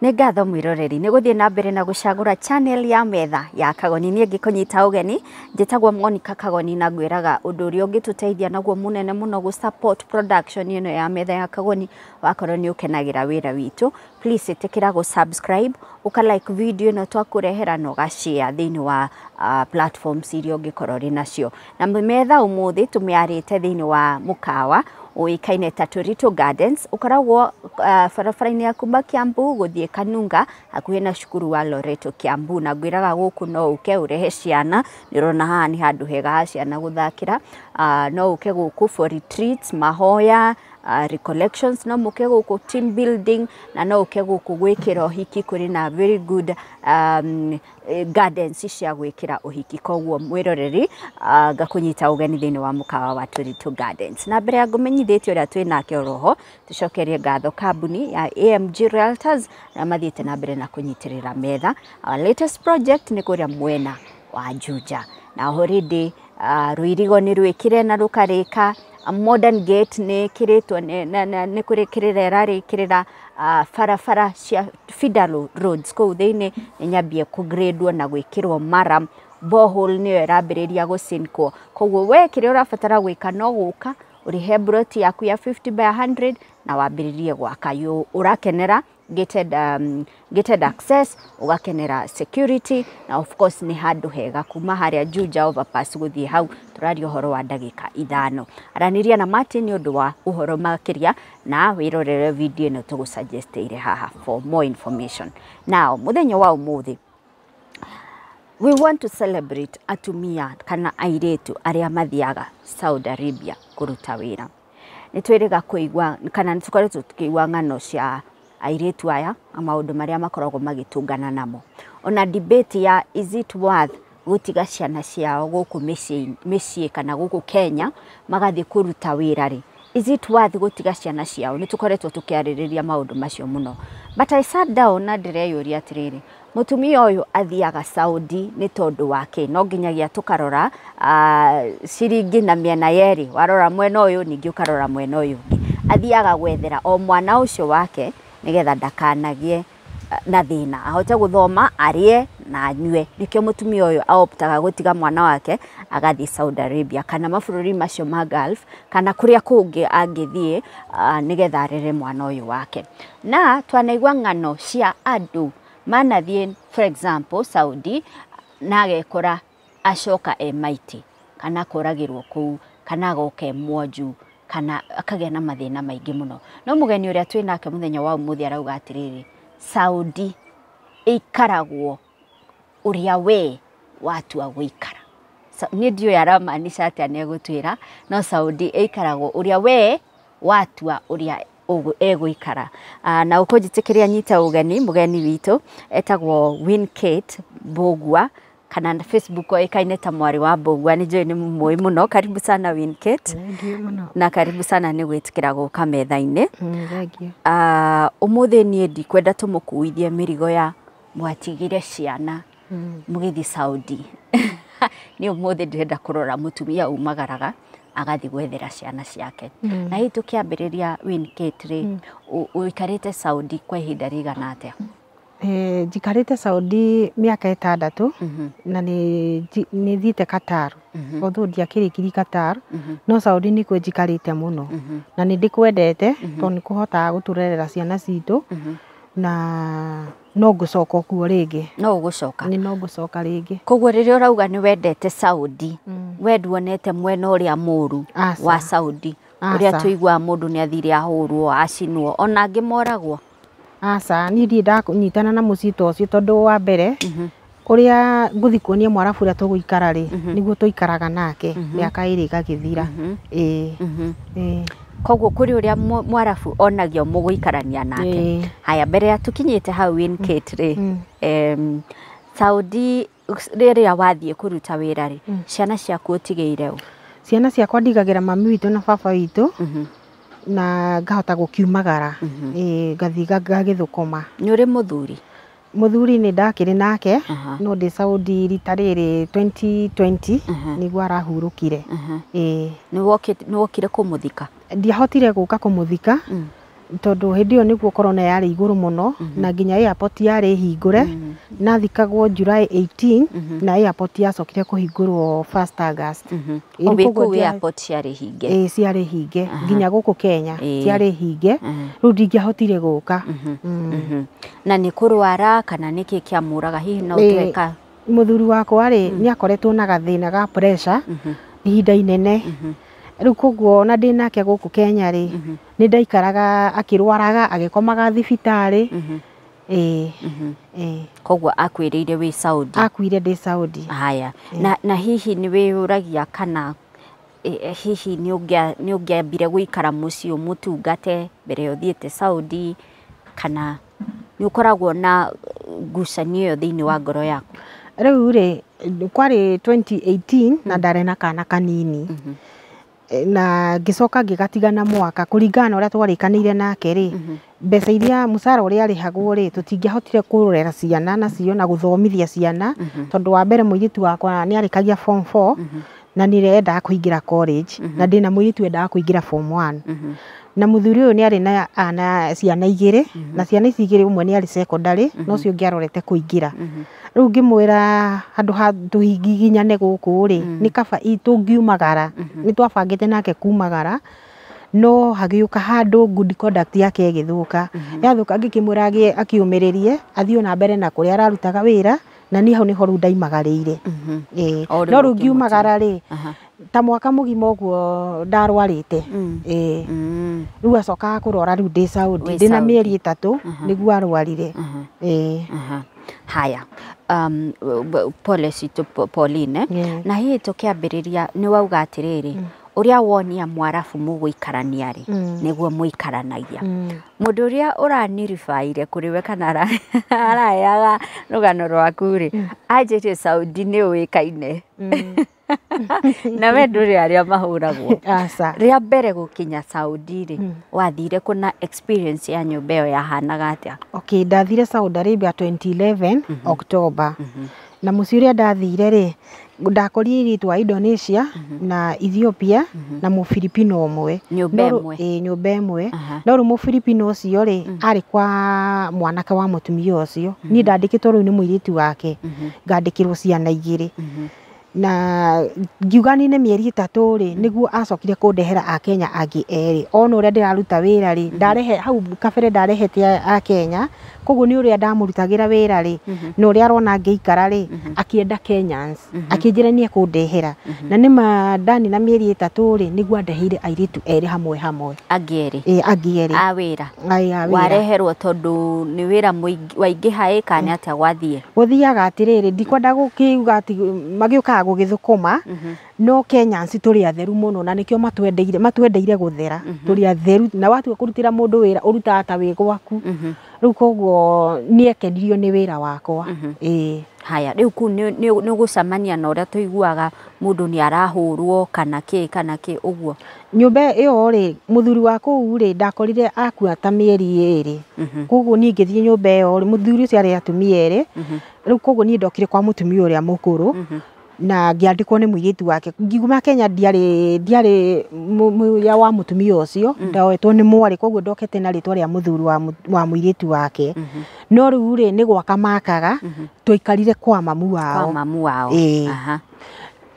Nĩ ngatho mwĩroreri nĩ gũthiĩ na mbere na gũcagũra channel ya metha ya Kagoni niĩ ngĩkũnyita ũgeni njĩtagwo Monica Kagoni na ngwĩraga ũndũ ũrĩa ũngĩtũteithia naguo mũnene mũno gũ support production ĩno ya metha ya Kagoni wakorwo nĩ ũkenagĩra wĩra witũ please ĩtĩkĩra gũ subscribe ũka like video ĩno twakũrehera na ũgashare thĩinĩ wa platforms iria ũngĩkorwo rĩ nacio na metha ũmũthĩ tũmĩarĩte thĩinĩ wa mũkawa ũĩkaine ta Tũritũ Gardens ũkoragwo barabara-inĩ ya kuma Kiambu gũthiĩ Kanunga hakuhĩ na cukuru wa Loreto Kiambu na ngwĩraga gũkũ no ũke ũrehe ciana nĩũrona haha nĩ handũ hega ha ciana gũthakĩra no ũke gũkũ for retreats mahoya recollections no mũke gũkũ team building na no ũke gũkũ gwĩkĩra ũhiki kũrĩ na very good gardens cia gwĩkĩra ũhiki koguo mwĩroreri ngakũnyita ũgeni thĩinĩ wa mũkawa wa Tũritũ Gardens na mbere ya ngũmenyithĩtie ũrĩa twĩ nake oroho tũcokerie ngatho kambuni ya AMG Realtors na mathiĩte na mbere na kũnyitĩrĩra metha our latest project nĩ kũrĩa mwena wa Juja na already rũirigo nĩ rwĩkire na rũkarĩka modern gate nĩ kĩrĩtwo nĩ kũrĩkĩrĩra ĩrarĩkĩrĩra barabara cia Federal roads kũu thĩinĩ nĩ nyambie kũgradwo na gwĩkĩrwo maram borehole nĩyo ĩrambĩrĩria gũcinkwo koguo we kĩrĩa ũrabatara gwĩka no gũka ũrĩhe broti yaku ya 50 by 100 na wambĩrĩrie gwaka ũrakenera gated access ugakenera security na of course ni handu hega kuma haria Juja overpass guthie hau turario horo wa ndagika 5 araniria na Martin ni undu wa uhoro makiria na wirorere video ino tugusuggest ire haha for more information now muthenya wa umuthi we want to celebrate atumia kana airetu aria mathiaga Saudi Arabia kuruta wira nitwiriga kuigwa kana nitukoretwo tukiigwa ng'ano cia airetu aya maundu maria makoragwo magitungana namo ona debate ya is it worth gutiga ciana ciao guku mĩciĩ kana guku Kenya magathi kuruta wira ri is it worth gutiga ciana ciao nitukoretwo tukiarĩrĩria maundu macio muno but I sat down na ndireyũria atiriri mutumia uyu athiaga Saudi ni tondu wake no nginyagia tukarora ciringi na miena yeri warora mwena uyu ningi ukarora mwena uyu athiaga gwethera o mwana ucio wake nigetha ndakanagie na thina ahote guthoma arie na anyue nikio mutumia uyu aoptaga gutiga mwana wake agathi Saudi Arabia kana mabũrũri macio ma Gulf kana kuria kungi angithie nigetha arere mwana uyu wake na twanaigwa ng'ano cia andu manathie for example Saudi na agekora acoka maiti kana koragirwo kuu kana agoke mwoju kana akagĩa na mathĩna maingĩ mũno no mugeni ũrĩa twĩ nake mũthenya wa umuthi arauga atiriri Saudi ikaragwo ũrĩa we watua gũikara nĩ ndio yaramaanisha atĩ anegũtwĩra no Saudi ikaragwo ũrĩa we watua ũrĩa egũikara na ũkũnjĩtĩkĩria nyita ũgeni mugeni witũ etagwo Winkate Mbogua kana na Facebook ikaine ta mwari wa Mbogua ni njoi ni mui muno karibu sana Winkate na karibu sana ni gwitikira guka metha-ini umuthi ni ndikwenda tumukuithie mirigo ya mwatigire ciana mugithi Saudi ni umuthi ndirenda kurora mutumia umagaraga agathi gwethera ciana ciake na hii tukiambiriria Winkate ri uikarite Saudi kwa ihinda rigana atia jikarite Saudi miaka 6 na ni thite Qatar although ndiakirikiri Qatar no Saudi ni kwe jikarite muno na ni ndikwendete to ni kuhota guturerera ciana citu na no gucoka kuo ringi no gucoka ni no gucoka ringi koguo riria urauga ni wendete Saudi wenduonete mwena uria muru wa Saudi uria tuigwa mundu ni athire ahurwo acinwo ona angi moragwo asa ni ndirenda kunyitana na mucito ucio tondu wa mbere uria nguthi kuonia mwarabu uria tuguikara ri niguo tuikaraga nake miaka iri gagithira koguo kuri uria mwarabu onagio muguikarania nake haya mbere ya tukinyite hau Winkate ri Saudi riria wathie kuruta wira ri ciana ciaku utigeire ciana ciakwa ndigagira mami witu na baba witu na ngahota gukiumagara ngathi gagithukuma ni uri muthuri ni ndakiri nake no ndi Saudi rita riri 2020 niguo arahurukire ni wokire kumuthika ndiahotire guka kumuthika tondu hindi yo niguo corona yari iguru muno na nginya airport yari hingure na thikagwo July 18 na airport yacokire kuhingurwo 1st August. Obiku airport yari hinge. Ciari hinge nginya guku Kenya ciari hinge riu ndingiahotire guka. Na ni kurwara kana niki kiamuraga hihi no tweka? Muthuri wakwa ri ni akoretwo na gathina ga pressure ihinda inene. Riu koguo na ndinake guku Kenya ri ni ndaikaraga akirwaraga agikomaga thibitari. Koguo akwiriire wi Saudi? Akwire ndi Saudi. Haya. Na hihi ni wiyuragia kana hihi ni ungiambire guikara mucii umutungate mbere uthiete Saudi kana ni ukoragwo na ngucanio iyo thiini wa ngoro yaku? Riu ri kwari 2018 na ndare na kana kanini. Na ngicoka ngigatigana mwaka kuringana uria twarikanire nake ri mbeca iria musara uria arihagwo ri tutingiahotire kurera ciana nacio na guthomithia ciana tondu wa mbere muiritu wakwa ni arikagia form 4 na nirenda kuingira college na ndina muiritu endaga kuingira form 1 na muthuri uyu ni ari na ciana igiri na ciana ici igiri umwe ni ari secondary no cio ngiarorete kuingira. Riu ngimwira handu ha tuhingiginyane guku ri ni kaba itungiumagara ni twabangite nake kumagara no hagiuka handu good conduct yake igithuka yathuka ngikimwira akiumiririe athio na mbere na kuria ararutaga wira na ni hau niho ndaimagariire. No riu ngiumagara ri ta mwaka mugima uguo ndarwarite. Riu acokaga kurora riu ndi Saudi ndina mieri 3 niguo arwarire. Haya. Policy to Pauline na hihi tukiambiriria ni wauga atiriri uria wonia mwarabu muguikarania ri niguo muikaranagia. Mundu uria uranirifaire kuriwe kana arayaga rugano rwaku ri anjite Saudi ni uikaine na we nduri aria mahuragwo. Ria mbere gukinya Saudi ri wathire kuna experience ya nyumba iyo yahanaga atia? Okay, ndathire Saudi Arabia 2011 October na muci uria ndathire ri ndakorire iritu wa Indonesia na Ethiopia na Mufilipino umwe. Nyumba imwe no ru Mufilipino ucio ri ari kwa mwanake wa mutumia ucio ni ndandikitwo riu ni muiritu wake ngandikirwo ciana igiri na ngiuga ni mieri 3 ri niguo acokire kundehera a Kenya angi eri ona uria ndiraruta wira ri ndarehe hau kabere ndarehete a Kenya koguo ni uria ndamurutagira wira ri no uria arona ngiikara ri akienda Kenyans akinjira ni ekundehera na nima ndani na mieri 3 ri niguo andeheire airitu eri hamwe agieri a wira wareherwo tondu ni wira waingiha ika ni atia gwathie guthiaga atiriri ndikwenda gukiuga ati magiuka gugithukuma no Kenyans turi atheru muno na nikio matwendeire guthera turi atheru na watu kurutira mundu wira uruta ata wi gwaku riu koguo ni ekenirio ni wira wakwa. Haya riu ku ni gucamania na uria tuiguaga mundu ni arahurwo kana ki uguo? Nyumba iyo ri muthuri wa kuu ri ndakorire akua ta mieri 2 koguo ni ngithie nyumba iyo ri muthuri ucio ari atumia eri riu koguo ni ndokire kwa mutumia uria mukuru na ngiandikwo ni muiritu wake ngiguma Kenya ndiari ya wa mutumia ucio ndawetwo ni mwari koguo ndokete na ritwa ria muthuri wa muiritu wake no riu ri ni gwaka makaga twikarire kwa mamu wao.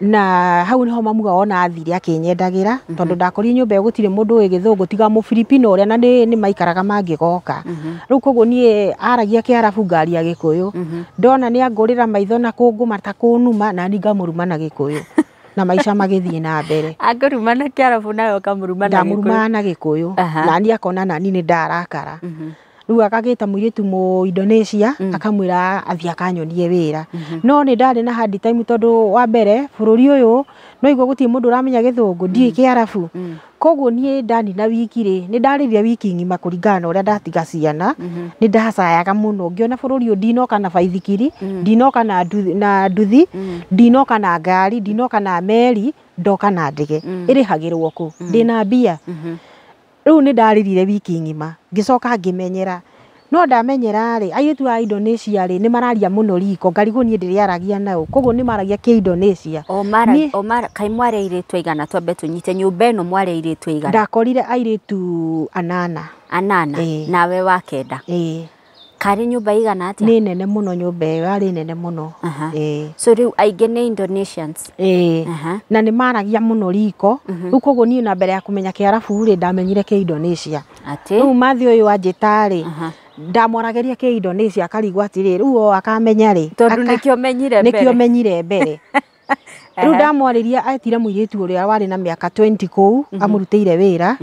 Na hau niho mamu ona athire akinyendagira tondu ndakorire nyumba iyo gutire mundu wi githungu tiga mu Filipino uria na ni maikaraga mangigoka riu koguo ni aragia Kiarabu ngaria Gikuyu ndona ni angurira maitho na kunguma ta kunuma na ni ngamuruma na Gikuyu na maisha magithie na mbere anguruma na Kiarabu nayo kamuruma na Gikuyu na ni akona na ni ndarakara riu akagita muiritu mu Indonesia akamwira athia kanyonie wira no ni ndari na hard time tondu wa mbere bururi uyu no igwo gutie mundu uramenya Githungu ndie Kiarabu koguo ni ndani na wiki ri ni ndarithia wiki ngima kuringana uria ndatiga ciana ni ndacayaga muno ngiona bururi uyu ndinoka na baithikiri ndinoka na nduthi ndinoka na ngari ndinoka na meri ndoka na ndege irihagirwo ku ndina mbia riu ni ndaririre wiki ngima ngicoka ngimenyera no ndamenyera ri airitu a Indonesia ri ni mararia muno riko ngarigo ni ndiriaragia nao koguo ni maragia ki Indonesia kai mware iritu igana twambe tunyite nyumba ino mware iritu igana ndakorire airitu 8 8 nawe wa kenda kari nyumba igana atia ni nene muno nyumba yari nene muno so riu aige ni Indonesians na ni maragia muno riko riu koguo ni na mbere ya kumenya Kiarabu ri ndamenyire ki Indonesia ati riu mathi uyu anjitari ndamwarageria ki Indonesia akarigwa atiri riu akamenya ri tondu nikio menyire mbere riu ndamwariria atire muiritu uria wari na miaka 20 kou amurutire wira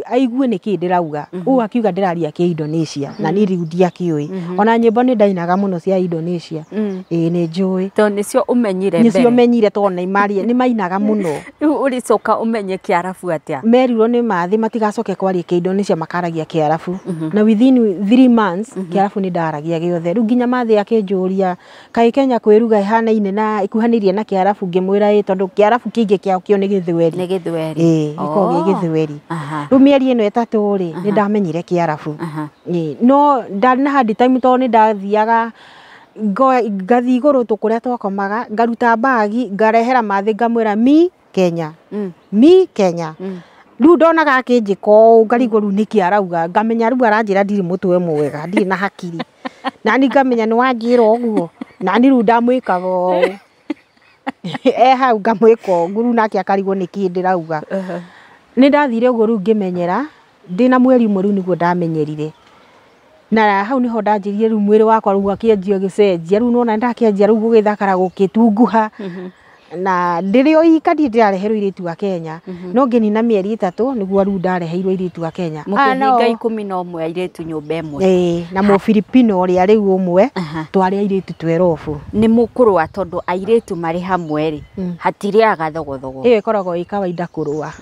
aigue niki ndirauga u akiuga ndiraria ki Indonesia na ni riu ndiakiui ona nyimbo ni ndainaga muno cia Indonesia ni njui to nicio umenyire mbere nicio menyire to na imari ni mainaga muno riu uricoka umenye Kiarabu atia merirwo ni mathi matigacoke kwaria ki Indonesia makaragia Kiarabu na within 3 months Kiarabu ni ndaragia giothe riu nginya mathi akinjuria kai Kenya kwiruga ihanaine na ikuhanirie na Kiarabu ngimwira tondu Kiarabu kingi kiao ni githweri iko githweri riu mieri ino etatu ri ni ndamenyire Kiarabu no ndari na hard time to ni ndathiaga ngathi iguru tukuria twakomaga ngaruta bagi ngarehera mathi ngamwira mi Kenya riu ndonaga akinjiko ngarigwo riu niki arauga ngamenya riu aranjira ndiri mutwe mwega ndiri na hakiri nani ngamenya ni wanjira uguo nani riu ndamwikaga hau ngamwika uguo riu nake akarigwo niki ndirauga ni ndathire uguo riu ngimenyera ndina mweri umwe riu niguo ndamenyerire na hau niho ndanjirie riu mwiri wakwa riu akianjia gicenjia riu nona ndakianjia riu gugithakara gukitunguha na ndirio ikadi ndareherwo iritu wa Kenya no ngeni na mieri 3 niguo riu ndareheirwo iritu wa Kenya mukihinga 11 iritu nyumba imwe na mu Filipino ri riu umwe twari iritu 12 ni mukurwa tondu airitu mari hamwe ri hatiriaga thogothogo ikoragwo ikawaida kurwa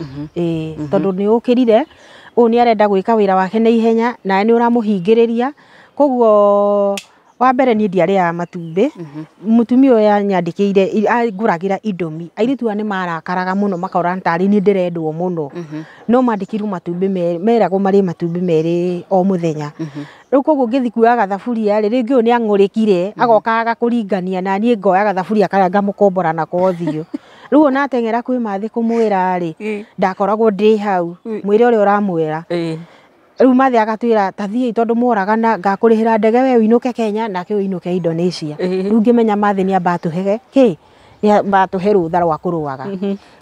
tondu ni ukirire ni arenda gwika wira wake na ihenya na ni uramuhingiriria koguo wa mbere ni ndiaria matumbi mutumia uyu nyandikire nguragira indomi airitu ni marakaraga muno makaura ntari ni ndirendwo muno no mandikiru matumbi meragwo mari matumbi meri o muthenya riu koguo ngithi kuaga thaburia ri ringi ni angurikire agokaga kuringania na ni ngoyaga thaburia kara ngamukombora na kothio riu ona atengera kwi mathi kumwira ri ndakoragwo ndi hau mwire uri uramwira riu mathi agatwira tathii tondu moragana ngakurihira ndege we winuke Kenya nake winuke Indonesia riu ngimenya mathi ni ambatuhege ni ambatuhe rutha rwa kuruaga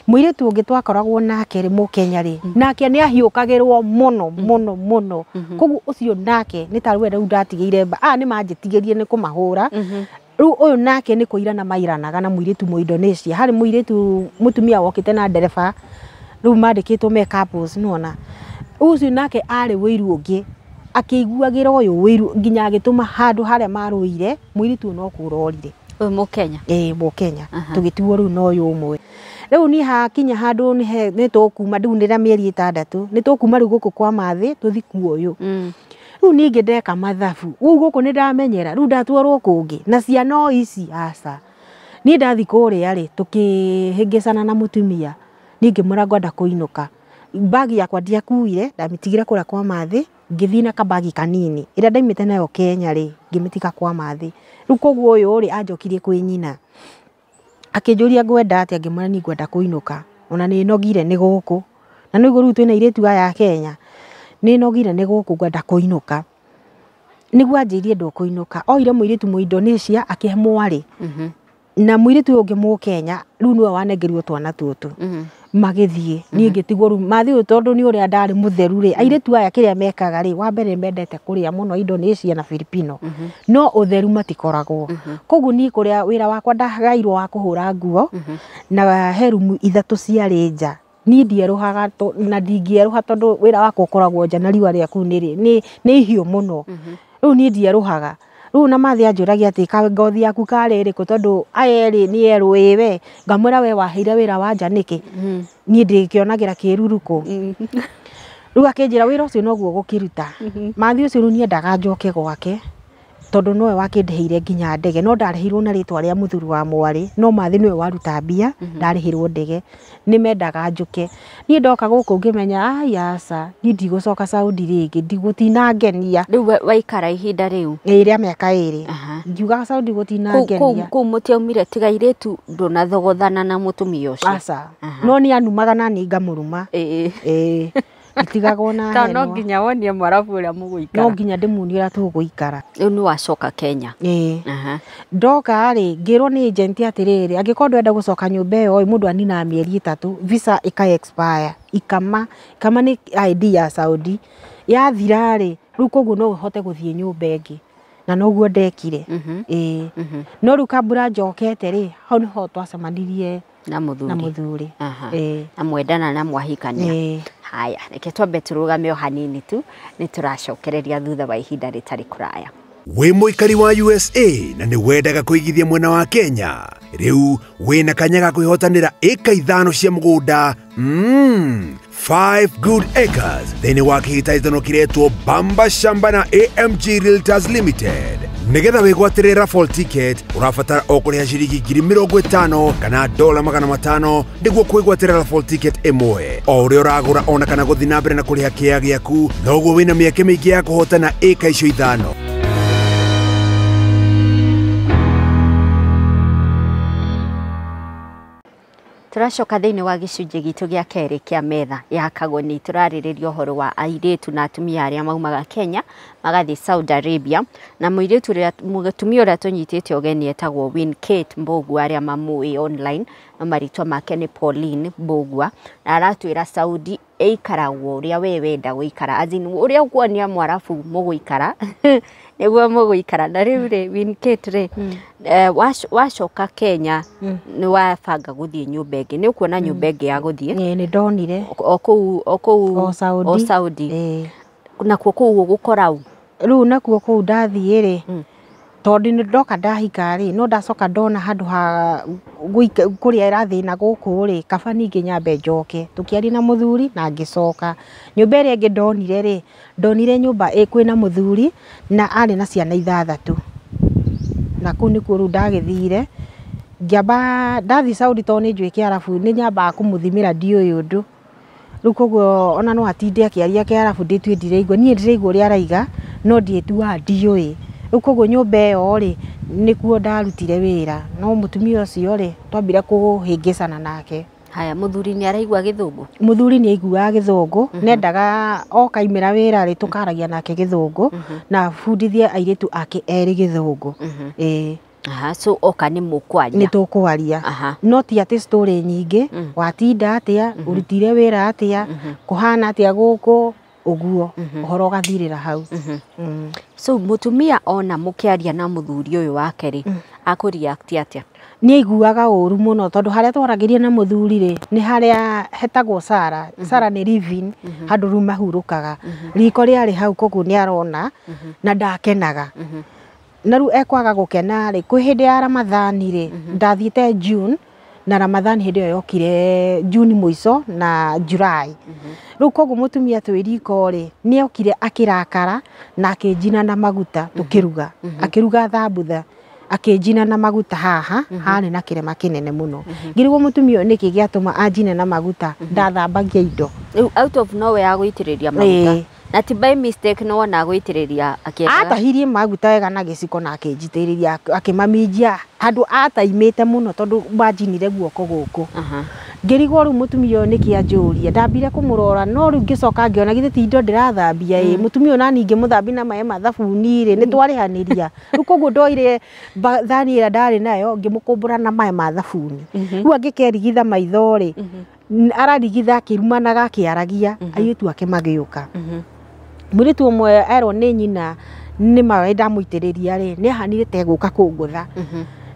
muiritu ungi twakoragwo nake ri mu Kenya ri nake ni ahiukagirwo muno koguo ucio nake ni taruwe riu ndatigire ni manjitigirie ni kumahura riu uyu nake ni kuira na mairanaga na muiritu mu Indonesia hari muiritu mutumia wokite na ndereba riu mandikitwo me couples nona ucio nake ari wiru ungi akiguagira uyu wiru nginya agituma handu haria maruire muiritu no kurorire mu Kenya mu Kenya tugituo riu no uyu umwe riu ni hakinya handu ni tukuma ndu ndira mieri 6 ni tukuma riu guku kwa mathi tuthi kuo uyu riu ningi ndeka mathabu u guku ni ndamenyera riu ndatwarwo kungi na ciana ici aca ni ndathi kuria ri tukihingicana na mutumia ningi murangwa ndakuinuka bagi yakwa ndiakuire ndamitigira kura kwa mathi ngithi na kabagi kanini ira ndaimite nayo Kenya ri ngimitika kwa mathi riu koguo uyu ri anjokirie kwi nyina akinjuria ngwenda atia ngimana ni ngwenda kuinuka ona ni nogire ni guku na no iguru twina iritu aya Kenya ni nogire ni guku ngwenda kuinuka niguo anjirie ndo kuinuka oire muiritu mu Indonesia akihemwari na muiritu ungi mu Kenya riu niwe wanengerirwo twana tutu magithie ni ngitigwo ru mathi tondu ni uria ndari mutheru ri airitu aya kiria mekaga ri wa mbere mendete kuria muno Indonesia na Filipino no utheru matikoragwo koguo ni kuria wira wakwa ndagairwo wa kuhura nguo na herumu 3 cia rinja ni ndieruhaga na ndingieruha tondu wira wakwa ukoragwo nja na riwa riaku ni hiu muno riu ni ndieruhaga riu na mathi anjuragia ati ka ngothi yaku kariri ku tondu ayeri ni erwiwe ngamwira we waheire wira wa nja niki ni ndikionagira kiruruku riu akinjira wira ucio noguo gukiruta mathi ucio riu ni ndaga njoke gwake tondu nowe wakindeheire nginya ndege no ndarehirwo na ritwa ria muthuru wa mwari no mathi niwe waruta mbia ndarehirwo ndege ni mendaga njuke ni ndoka guku ngimenya aca ni ndigucoka Saudi ringi ndigutina ngenia riu waikara ihinda riu ria miaka 2 ngiuga Saudi gutina ngenia ku mutiaumire tigairitu ndunathogothana na mutumia ucio aca no ni anumaga na ni ngamuruma itigagwo na ta henwa no nginya wonie mwarabu uria muguikara no nginya ndimunie uria tuguikara riu ni wacoka Kenya aha ndoka ri ngirwo ni agent atiriri angikorwo ndwenda gucoka nyumba iyo mundu anina mieri 3 visa ika expire ikama ni ID ya Saudi yathira ri riu koguo no uhote guthie nyumba ingi na noguo ndekire no riu kambura njokete ri hau niho twacemanirie na muthuri na mwendana na mwahikania haya reke twambe turugame o hanini tu ni turacokereria thutha wa ihinda ritari kuraya. Wĩ mũikari wa USA na nĩ wendaga kũigithia mwena wa Kenya rĩu wĩna kanya ga kwĩhotanĩra ĩka 5 cia mũgũnda 5 good acres thĩinĩ wa kĩhĩtahĩtano kĩretwo Bamba Shamba na AMG Realtors Limited. Nĩgetha wĩgwatĩre raffle ticket ũrabatara o kũrĩha ciringi 50,000 kana $500 nĩguo kwĩgwatĩra raffle ticket ĩmwe. O ũrĩa ũragũra ona kana gũthiĩ na mbere na kũrĩha kĩaya gĩaku noguo wĩna mĩeke mĩingĩ ya kũhotana ĩka icio 5. Turacoka thiini wa gicunji gitu gia keri kia metha ya kagoni turaririria uhoro wa airetu na atumia aria maumaga Kenya magathi Saudi Arabia na muiretu mutumia uria tunyitite ogeni etagwo Winkate Mbogua aria mamui online na maritwa make ni Pauline Mbogua na aratwira Saudi eikaragwo uria we wenda guikara azin uria kuonia mwarabu muguikara niguo muguikara na riu ri Winkate ri wacoka Kenya ni wabanga guthie nyumba ingi ni ukuona nyumba ingi ya guthie ni ndonire o Saudi na kuo gukorau riu nakuo kuu ndathie ri tondu ni ndoka ndahika ri no ndacoka ndona handu ha kuria irathina guku ri kaba ningi nyambe njoke tukiari na muthuri na ngicoka nyumba iri ingi ndonire ri ndonire nyumba kwina muthuri na ari na ciana 6 na kuu ni kuo ndagithire ngamba ndathi Saudi toni njui Kiarabu ni nyamba kumuthimira ndioi undu riu koguo ona no atinde akiaria Kiarabu nditue ndireigua nie ndireigua uri araiga no ndietua ndioi riu koguo nyumba iyo ri nikuo ndarutire wira no mutumia ucio ri twambire kuhingicana nake. Haya muthuri ni araigua githungu? Muthuri ni aigua githungu nendaga okaimira wira ri tukaragia nake githungu na fundithie airetu ake eri githungu aha so oka ni mukwaria ni tukwaria no ti ati story nyingi watinda atia urutire wira atia kuhana atia guku uguo uhoro gathirira hau so mutumia ona mukiaria na muthuri uyu wake ri akuriact atia? Ni aiguaga uru muno tondu haria twaragiria na muthuri ri ni haria hetagwo Sara ni living handu ru mahurukaga riko riari hau koguo ni arona na ndakenaga na ru ekwaga gukena ri kwi hindi ya Ramathani ri ndathiite June na Ramathani hindi yo yokire June muico na July riu koguo mutumia twiriko ri ni okire akirakara na akinjina na maguta tukiruga akiruga thambutha akinjina na maguta haha hani na kirema kinene muno ngirigwo mutumia niki giatuma anjine na maguta ndathambagia indo out of nowhere aguitiriria maguta na ti by mistake no ona aguitiriria akienda atahirie maguta wega na giciko na akinjitiriria akimaminjia handu ataimite muno tondu banjinire guoko guku ngirigwo ru mutumia niki anjuria ndambire kumurora no ru ngicoka ngiona githe ti indo ndirathambia mutumia na ningi muthambi na mae mathabuni ri ni twarihaniria ru koguo ndoire thani ira ndari nayo ngimukumbura na mae mathabuni ru angikerigitha maitho ri ararigitha akirumanaga akiaragia aitu ake magiuka muritu umwe erwo ni nyina ni mawe ndamuitiriria ri ni ahanire teguka kungutha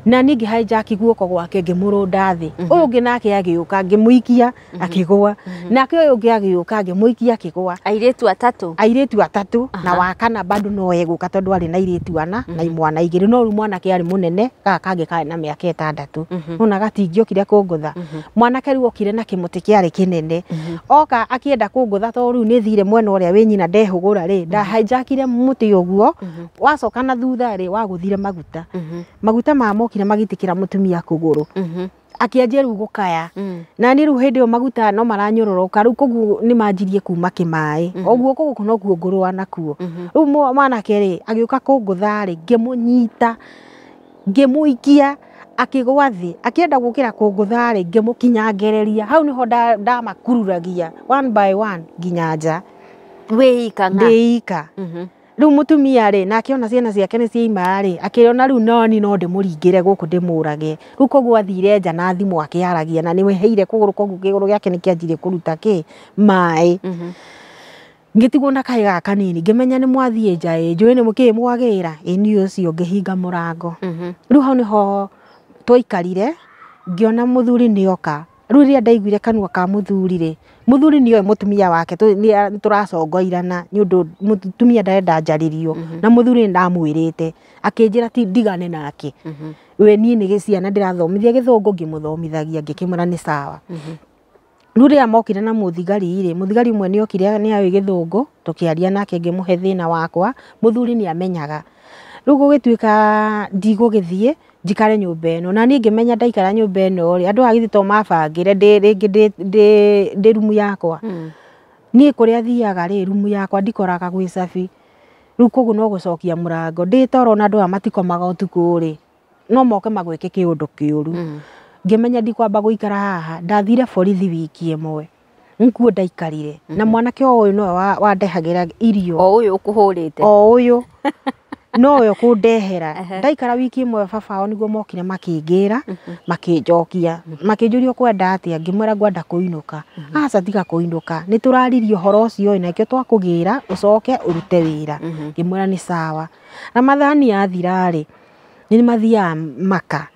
na ningi hijack guoko gwake ngimurunda thi uyu ngi nake agiuka ngimuikia akigwa nake uyu ngi agiuka ngimuikia akigwa airetu atatu na wakana bado no eguka tondu ari na airetu ana na imwana igiri no ru mwana ke ari munene kange kae na miaka 6 ona gatingio kire kungutha mwana ke ru okire na kimuti kiari kinene oka akienda kungutha to ru ni thire mwena uria we nyina ndehugura ri nda hijackire muti uguo wacoka na thutha ri waguthire maguta mamo kina magitikira mutumia kuguru akianjia ru gukaya na ni ru hindi o maguta no maranyururuka ru kogu ni manjirie kuma kimai oguo kogu no guo ngurwa nakuo ru mwana keri agiuka kungutha ri ngimunyita ngimuikia akigwa thi akienda gukira kunguthari ngimukinyangereria hau niho ndamakururagia one by one nginya nja wika nga ndiika riu mutumia ri nake ona ciana ciake ni ciaima ri akiriona riu noni no ndimuringire guku ndimurage riu koguo athire nja na thimu akiaragia na niwe heire kuguru koguo kiguru giake nikianjire kuruta ki mai ngitigwo na kai gaka nini ngimenya ni mwathie nja njui ni muki mwagira ni ucio ngihinga murango riu hau niho twikarire ngiona muthuri nioka riu ria ndaiguire kanua ka muthuri ri muthuri nioe mutumia wake turacongoirana ni undu mutumia ndarenda njaririo na muthuri ndamwirite akinjira ti ndigane nake we nie ni giciana ndirathomithia githungu ngimuthomithagia ngikimura ni sawa riu ria mokire na muthigari ri muthigari mwe ni okire ni awe githungu tukiaria nake ngimuhe thina wakwa muthuri ni amenyaga riu gugituika ndigugithie njikare nyumba eno na ni ngimenya ndaikara nyumba eno ri andu agithito mabangire ndi rumu yakwa ni kuria thiaga ri rumu yakwa ndikoraga gwi safi riu koguo no gucokia murango ndi toro na andu amatikomaga utuku ri no moke magwike kiundu kiuru ngimenya ndikwamba guikara haha ndathire borithi wiki imwe nkuo ndaikarire na mwanake uyu no wandehagira irio o uyu ukuhurite o uyu no yo kundehera ndaikara wiki imwe baba niguo mokire makingira makinjokia makinjuria kwenda atia ngimwera ngwenda kuinuka aca tiga kuinuka ni turaririo horo ucio na kio twakugira ucoke urute wira ngimwera ni sawa na mathani athirari ni mathia maka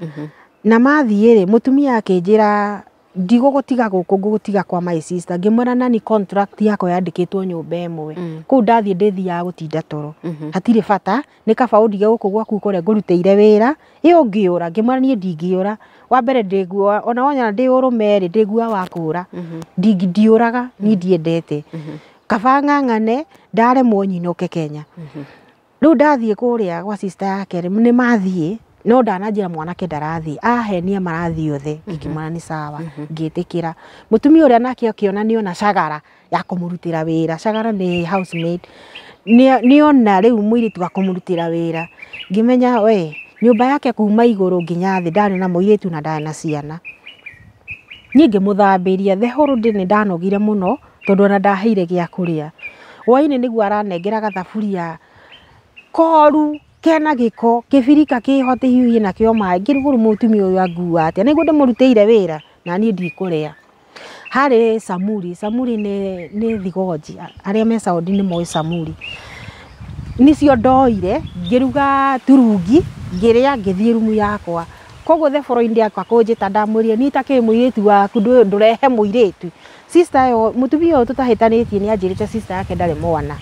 na mathie ri mutumia akinjira ndigugutiga guku ngugutiga kwa my sister ngimwera nani contract yako yandikitwo nyumba imwe ku ndathie ndithia gutinda toro hatire bata ni kaba undige guku gwaku kore nguruteire wira iyo ngiura ngimwera nie ndingiura wa mbere ndiguo ona wonya ndi urumeri ndigua wakura ndiuraga ni ndiendete kaba ng'ang'ane ndare mwonyinuke Kenya riu ndathie kuria gwa sister yake ni mathie no ndanajira mwanake ndarathi ahenia marathi othe ngikimana ni sawa ngitikira mutumia uria nake akiona ni ona cagara ya kumurutira wira cagara ni housemaid ni ona riu muiritu wa kumurutira wira ngimenya we nyumba yake kuma iguru nginya thi ndari na muiritu na ndari na ciana nyingi muthambiria the whole day ni ndanogire muno tondu na ndaheire gia kuria waini niguo aranengera gathaburia koru kena giko kibirika kihote hiuhi na kio mai ngiruguru mutumia uyu angua atia niguo ndimurutire wira na ni ndikuria hari samuri ni thigoji aria me Saudi ni moi samuri nicio ndoire ngiruga turungi ngiria ngithie rumu yakwa koguo the following day akwa kunjita ndamuria ni take muiritu waku ndurehe muiritu sister yo mutumia uyu tutahitanitie ni anjirite sister yake ndari mwana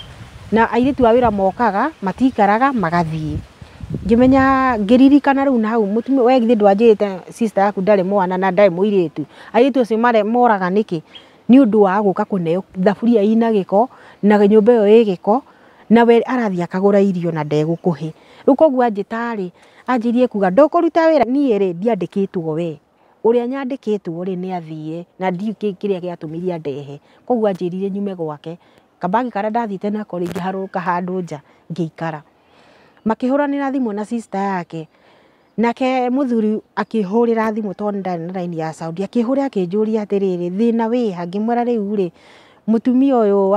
na airitu awira mokaga matikaraga magathie ngimenya ngiririkana riu na hau mutumia we githie ndwanjirite sister yaku ndari mwana na ndari muiritu airitu ucio mare moraga niki ni undu wa guka kuneo thaburia ina giko na nyumba iyo igiko na we arathia kagura irio na ndegukuhe riu koguo anjitari anjirie kuga ndukuruta wira nie ri ndiandikitwo we uria nyandikitwo ri ni athie na ndiuki kiria giatumiria ndehe koguo anjirire nyume gwake kabagi kara ndathite na kori ngiharuka handu nja ngiikara makihuranira thimu na sister yake nake muthuri akihurira thimu tondu ndari na line ya Saudi akihurira akinjuria atiriri thina wiha ngimwera riu ri mutumia uyu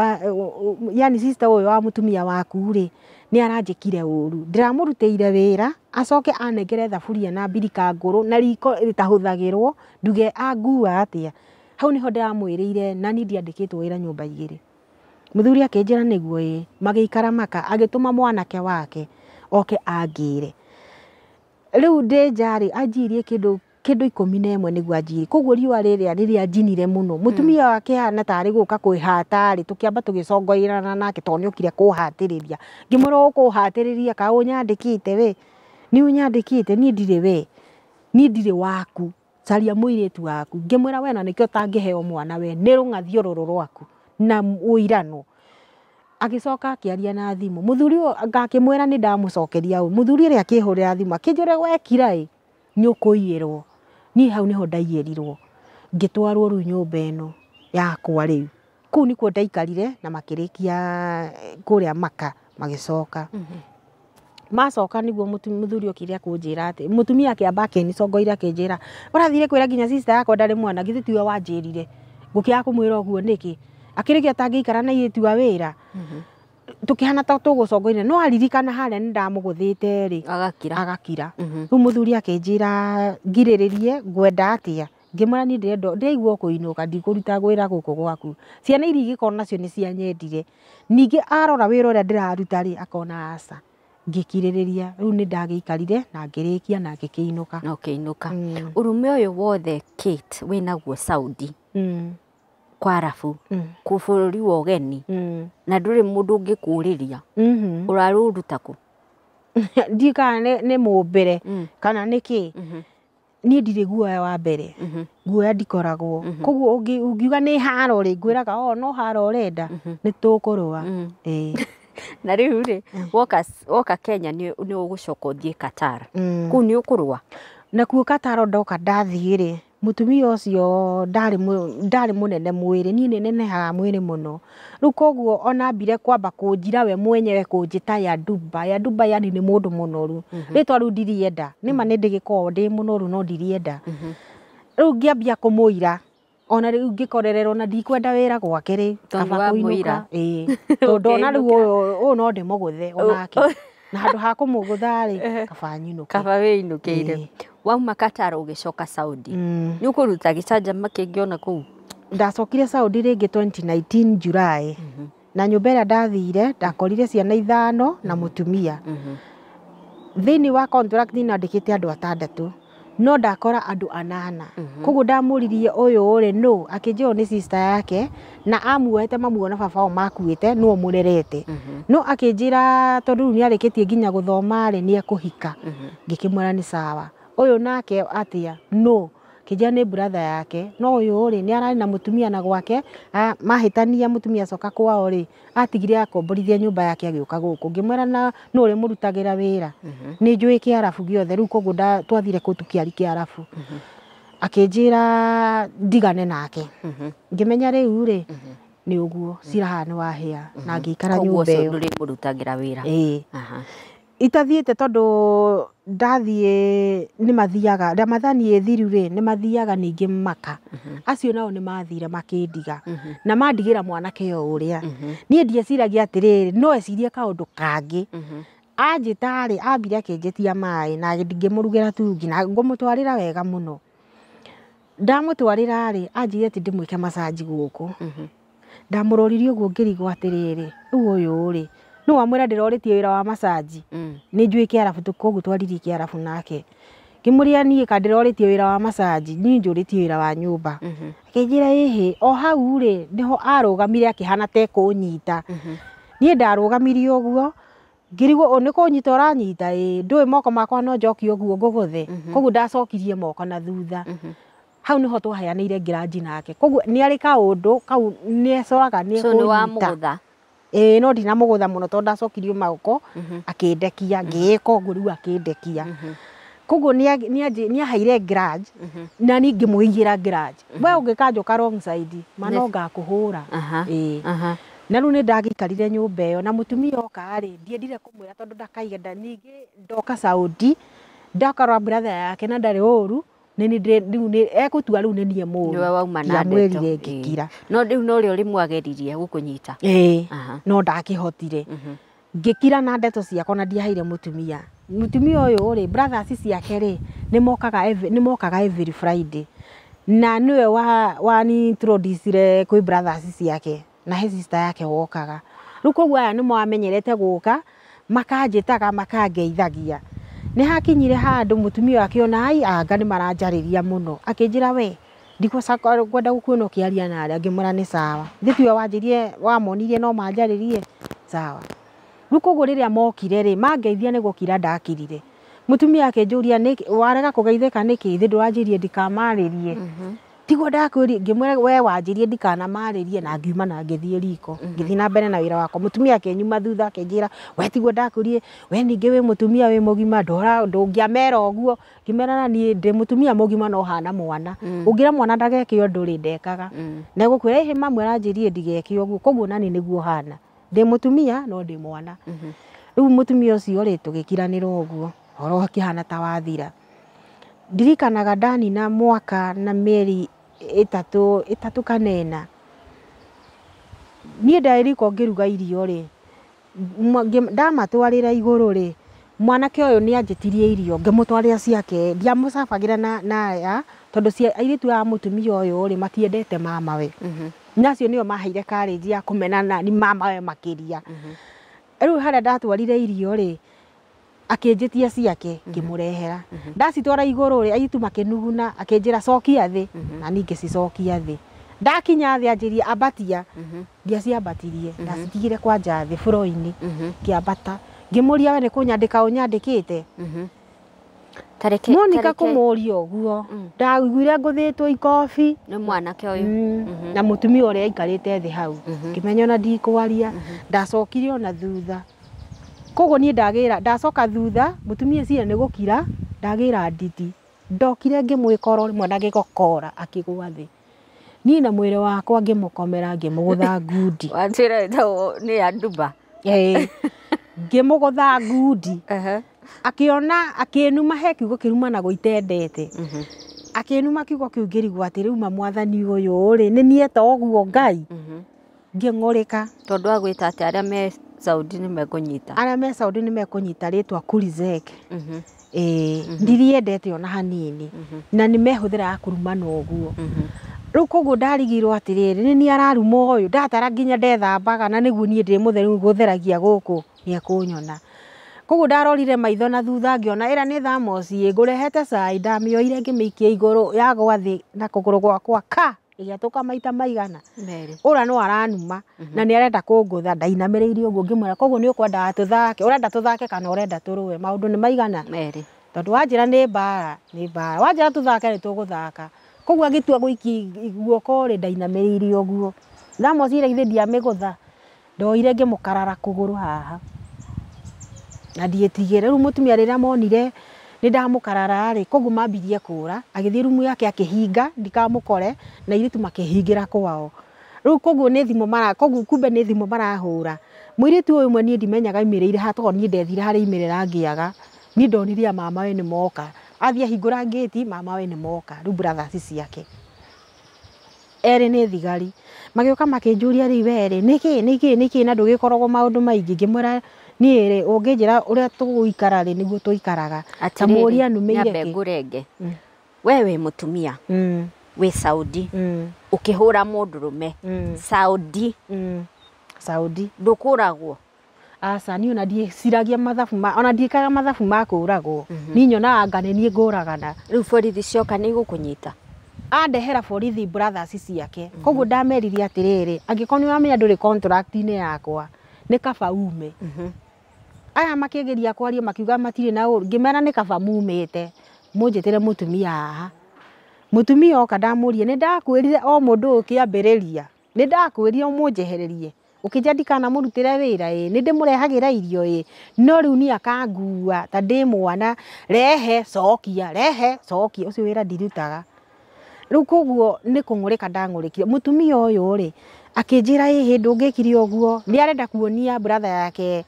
yani sister uyu wa mutumia waku ri ni aranjikire uru ndiramurutire wira acoke anengere thaburia na birika nguru na riko ritahuthagirwo nduge angua atia hau niho ndiramwirire na ni ndiandikitwo wira nyumba igiri muthuri akinjira niguo magiikara maka agituma mwanake wake oke angire riu ndejari anjirie kindu 11 niguo anjiri koguo riua riria njinire muno mutumia wake hana tari guka kwihatari tukiamba tugicongoirana nake tondu okire kuhatiriria ngimuro kuhatiriria ka unyandikite we ni unyandikite ni ndire we ni ndire waku caria muiritu waku ngimwira we na nikio tangiheo mwana we ni rungathio ruru rwaku na uirano agicoka akiaria na thimu muthuri ngakimwira ni ndamucokeria u muthuri ri akihurira thimu akinjure wekira ni ukuiyirwo ni hau niho ndaiyerirwo ngitwarwo ru nyumba eno yakwa riu ku nikuo ndaikarire na makirikia kuria maka magicoka macoka niguo muthuri okire kunjira ati mutumia akiamba akinicongoira akinjira urathire kwira nginya sister yakwa ndari mwana githe tiwe wanjirire ngukia kumwira uguo niki akirikia tangiikara na iye tiwa wira tukihana ta tugucongoire no aririkana haria ni ndamuguthite ri agakira riu muthuri akinjira ngiriririe ngwenda atia ngimwira ni ndirigwo kuinuka ndikuruta gwira guku gwaku ciana iri igikona nacio ni cianyendire ningi arora wira uria ndiraruta ri akona aca ngikiririria riu ni ndagiikarire na ngirikia na ngikiinuka urume uyu wothe Kate winaguo Saudi kwa arabu ku bururi wa ugeni na nduri mundu ngikuriria uraruruta ku ndika ne mumbere kana niki ni ndire guoya wa mbere guoya ndikoragwo koguo ungiuga ni haro ri ngwiraga no haro urenda ni tukurua na riu ri woka Kenya ni ugucoka uthie Qatar ku ni ukurua na ku Qatar ndoka ndathie ri mutumia ucio ndari munene mwiri ni nenehaga mwiri muno riu koguo ona mbire kwamba kunjira we mwenyewe kunjita ya Dubai yani ni mundu munoru ritwa riu ndirienda nima ni ndigiko ndi munoru no ndirienda riu ngiambia kumuira ona riu ngikorererwo na ndikwenda wira gwake ri kaba kuinuka tondu ona riu uyu no ndimuguthe onake na handu ha kumugutha ri kaba nyinuke kaba winukeire wauma Qatar ugicoka Saudi ni ukuruta gicanjama kingiona kuu ndacokire Saudi ringi 2019 July na nyumba ĩrĩa ndathire ndakorire ciana 5 na mutumia thini wa contract nandikite andu 6 no ndakora andu 8 koguo ndamuririe uyu uri no akinjio ni sister yake na amuete mamuona baba o makuite no murerete no akinjira tondu ni arikitie nginya guthoma ri ni ekuhika ngikimwira ni sawa uyu nake atia no kijana ni brother yake no uyu ri ni arari na mutumia na gwake mahitania mutumia coka kwao ri atigire akomborithia nyumba yake agioka guku ngimwira na no uri murutagira wira ni njui kiarafu giothe riu koguo twathire kutukiari kiarafu akinjira ndigane nake ngimenya riu ri ni uguo ciraha ni wahia na ngikara nyumba iyo nduri murutagira wira itathiete tondu ndathie ni mathiaga Ramadhani ethiru ri ni mathiaga ningi maka acio nao ni mathire makindiga na mandigira mwanake yo uria nie ndieciragia atiriri no ecirie kaundu kangi anjitari ambire akinjitia mai na ngimurugera tungi na ngumutwarira wega muno ndamutwarira ri anjire ati ndimwike masaji guku ndamuroririe uguo ngirigwo atiriri riu uyu ri no amwira ndiroritie wira wa masaji ni njui kiarafu tukogu twaririe kiarafu nake kimuria nie kandiroritie wira wa masaji ni njuritie wira wa nyumba akinjira ihi o hau ri niho arugamire akihana te kunyita nie ndarugamirie uguo ngirigwo o niko nyita uranyita ndui moko makwa no njoki uguo nguguthe koguo ndacokirie moko na thutha hau niho twaheanire ngiraji nake koguo ni ari kaundu kau ni ecoraga ni kunyita no ndina mugutha muno tondu ndacokirio mauko akindekia ngiko uguo riu akindekia koguo ni ahaire grudge na ni ngimuingira grudge we ungikanjuka wrong side mano ngakuhura na riu ni ndagikarire nyumba iyo na mutumia oka ri ndiendire kumwira tondu ndakaigenda ningi ndoka Saudi ndakarwa brother yake na ndari uru ni ekutua riu ni nie mu niwe wauma na ndeto ngikira no riu no ri mwageririe gukunyita no ndakihotire ngikira na ndeto ciakwa na ndiaheire mutumia uyu ri brothers ciake ri ni mokaga every Friday na niwe wa ni introduce kwi brothers ciake na he sister yake wokaga riu koguo aya ni mwamenyerete guka makanjitaga makangeithagia ni hakinyire handu mutumia akiona ai anga ni maranjariria muno akinjira we ndikwa kwenda gukuona kiaria na aria ngimura ni sawa ndithiwe wanjirie wamonirie no manjaririe sawa riu koguo riria mokire ri mangeithia ni gukira ndakirire mutumia akinjuria ni warega kugeithika niki thi ndwanjirie ndikamaririe tigo ndakwiri ngimwira we wanjirie ndikana maririe na ngiuma na ngithie riko ngithi na mbere na wira wako mutumia akenyuma thutha akinjira we tigo ndakurie we ningi we mutumia we mugima ndungiamera uguo ngimera na ni ndi mutumia mugima no hana mwana ungira mwana ndagekio nduri ndekaga na gukwira mamu aranjirie ndigekio uguo koguo nani niguo hana ndi mutumia no ndi mwana Riu mutumia ucio ri tugikiranira uguo horo akihana ta wathira. Ndirikanaga ndanina mwaka na mieri itatu kanena. Nie ndairiko ngiruga irio ri ndamatwarira iguru ri mwanake uyu ni anjitirie irio ngimutwarira ciake ndiamucabagira na ya tondu cia airitu a mutumia uyu ri matiendete mama we nacio nio maheire courage ya kumenana ni mama we makiria. Riu haria ndatwarire irio ri akinjitia ciake ngimurehera ndacitwara iguru ri airitu makinuguna akinjira cokia thi na ningi cicokia thi. Ndakinya thi anjiria ambatia ndiaciambatirie ndacitigire kwa njathi floor-ini kiambata ngimuria we ni kunyandika unyandikite Monica kumuria uguo ndaiguire nguthitwo ikofi ni mwanake uyu na mutumia uria aikarite thi hau ngimenya ona ndikwaria ndacokire ona thutha. Koguo nie ndacoka thutha mutumia cia ni gukira ndagira nditi ndokire ngimwikora mwanake gokora akigwa thi nie na mwire wakwa ngimukomera ngimugutha ngundi wanjira ni anduba ngimugutha ngundi akiona akinuma he kiugo kirumana guitendete akinuma kiugo kiu ngirigwa ati riu mwathani uyu ri ni nie ta oguo Ngai nging'urika tondu agwita ati aria me Saudi ni mekunyita ritwa Kurizek ndiriendete ona hanini na ni mehuthira akurumana uguo. Riu koguo ndarigirwo atiriri ni nie araruma uyu ndatara nginya ndethambaga na niguo nie ndi mutheru gutheragia guku ni ekunyona. Koguo ndarorire maitho na thutha ngiona ira ni thamosi ngurehete cai ndamioire ngimikia iguru yagwa thi na kuguru gwakwa igiatuka maita maigana ura no aranuma na ni arenda kungutha ndainamiriirie uguo ngimwira koguo ni ukwenda tuthake urenda tuthake kana urenda turuwe maundu ni maigana tondu wanjira ni mbara wanjira tuthake ni tuguthaka. Koguo agitua guiki guoko ri ndainamiriirie uguo thamosi ira ithi ndiamigutha ndoire ngimukarara kuguru haha na ndietigire. Riu mutumia riria monire ni ndamukarara ri koguo mambirie kura agithii rumu yake akihinga ndikamukore na iritu makihingira kwao. Riu koguo ni thimu koguo kumbe ni thimu marahura mwiritu uyu mwe nie ndimenyaga imirire hatogo nie ndethire hari imirira ngiaga ni ndoniria mama we ni moka athia hingura gate mama we ni moka. Riu brothers ciake eri ni thigari magioka makinjuria ri were niki na ndugikoragwo maundu maingi ngimwira niere unginjira uria tuguikara ri niguo tuikaraga tamuria numeire ngurenge wewe mutumia we Saudi ukihura mundurume Saudi ndukuragwo asa ni ona ndieciragia mathabu ona ndiekaga mathabu ma kuragwo ni nyona anga ni nie nguragana. Riu borithi cioka ni gukunyita andehera borithi brothers ciake koguo ndameririe atiriri angikorwo ni uramenya nduri contract ini yakwa ni kaba ume aya makigeria kwaria makiuga matire na uru ngimera ni kaba mumite munjitire mutumia haha mutumia oka ndamurie ni ndakwirire o mundu ukiambiriria ni ndakwirire umunjehererie ukijandikana murutire wira ni ndimurehagira irio no riu ni akangua ta ndi mwana rehe cokia ucio wira ndirutaga. Riu koguo ni kung'urika ndang'urikire mutumia uyu ri akinjira hindi ungikire uguo ni arenda kuonia brother yake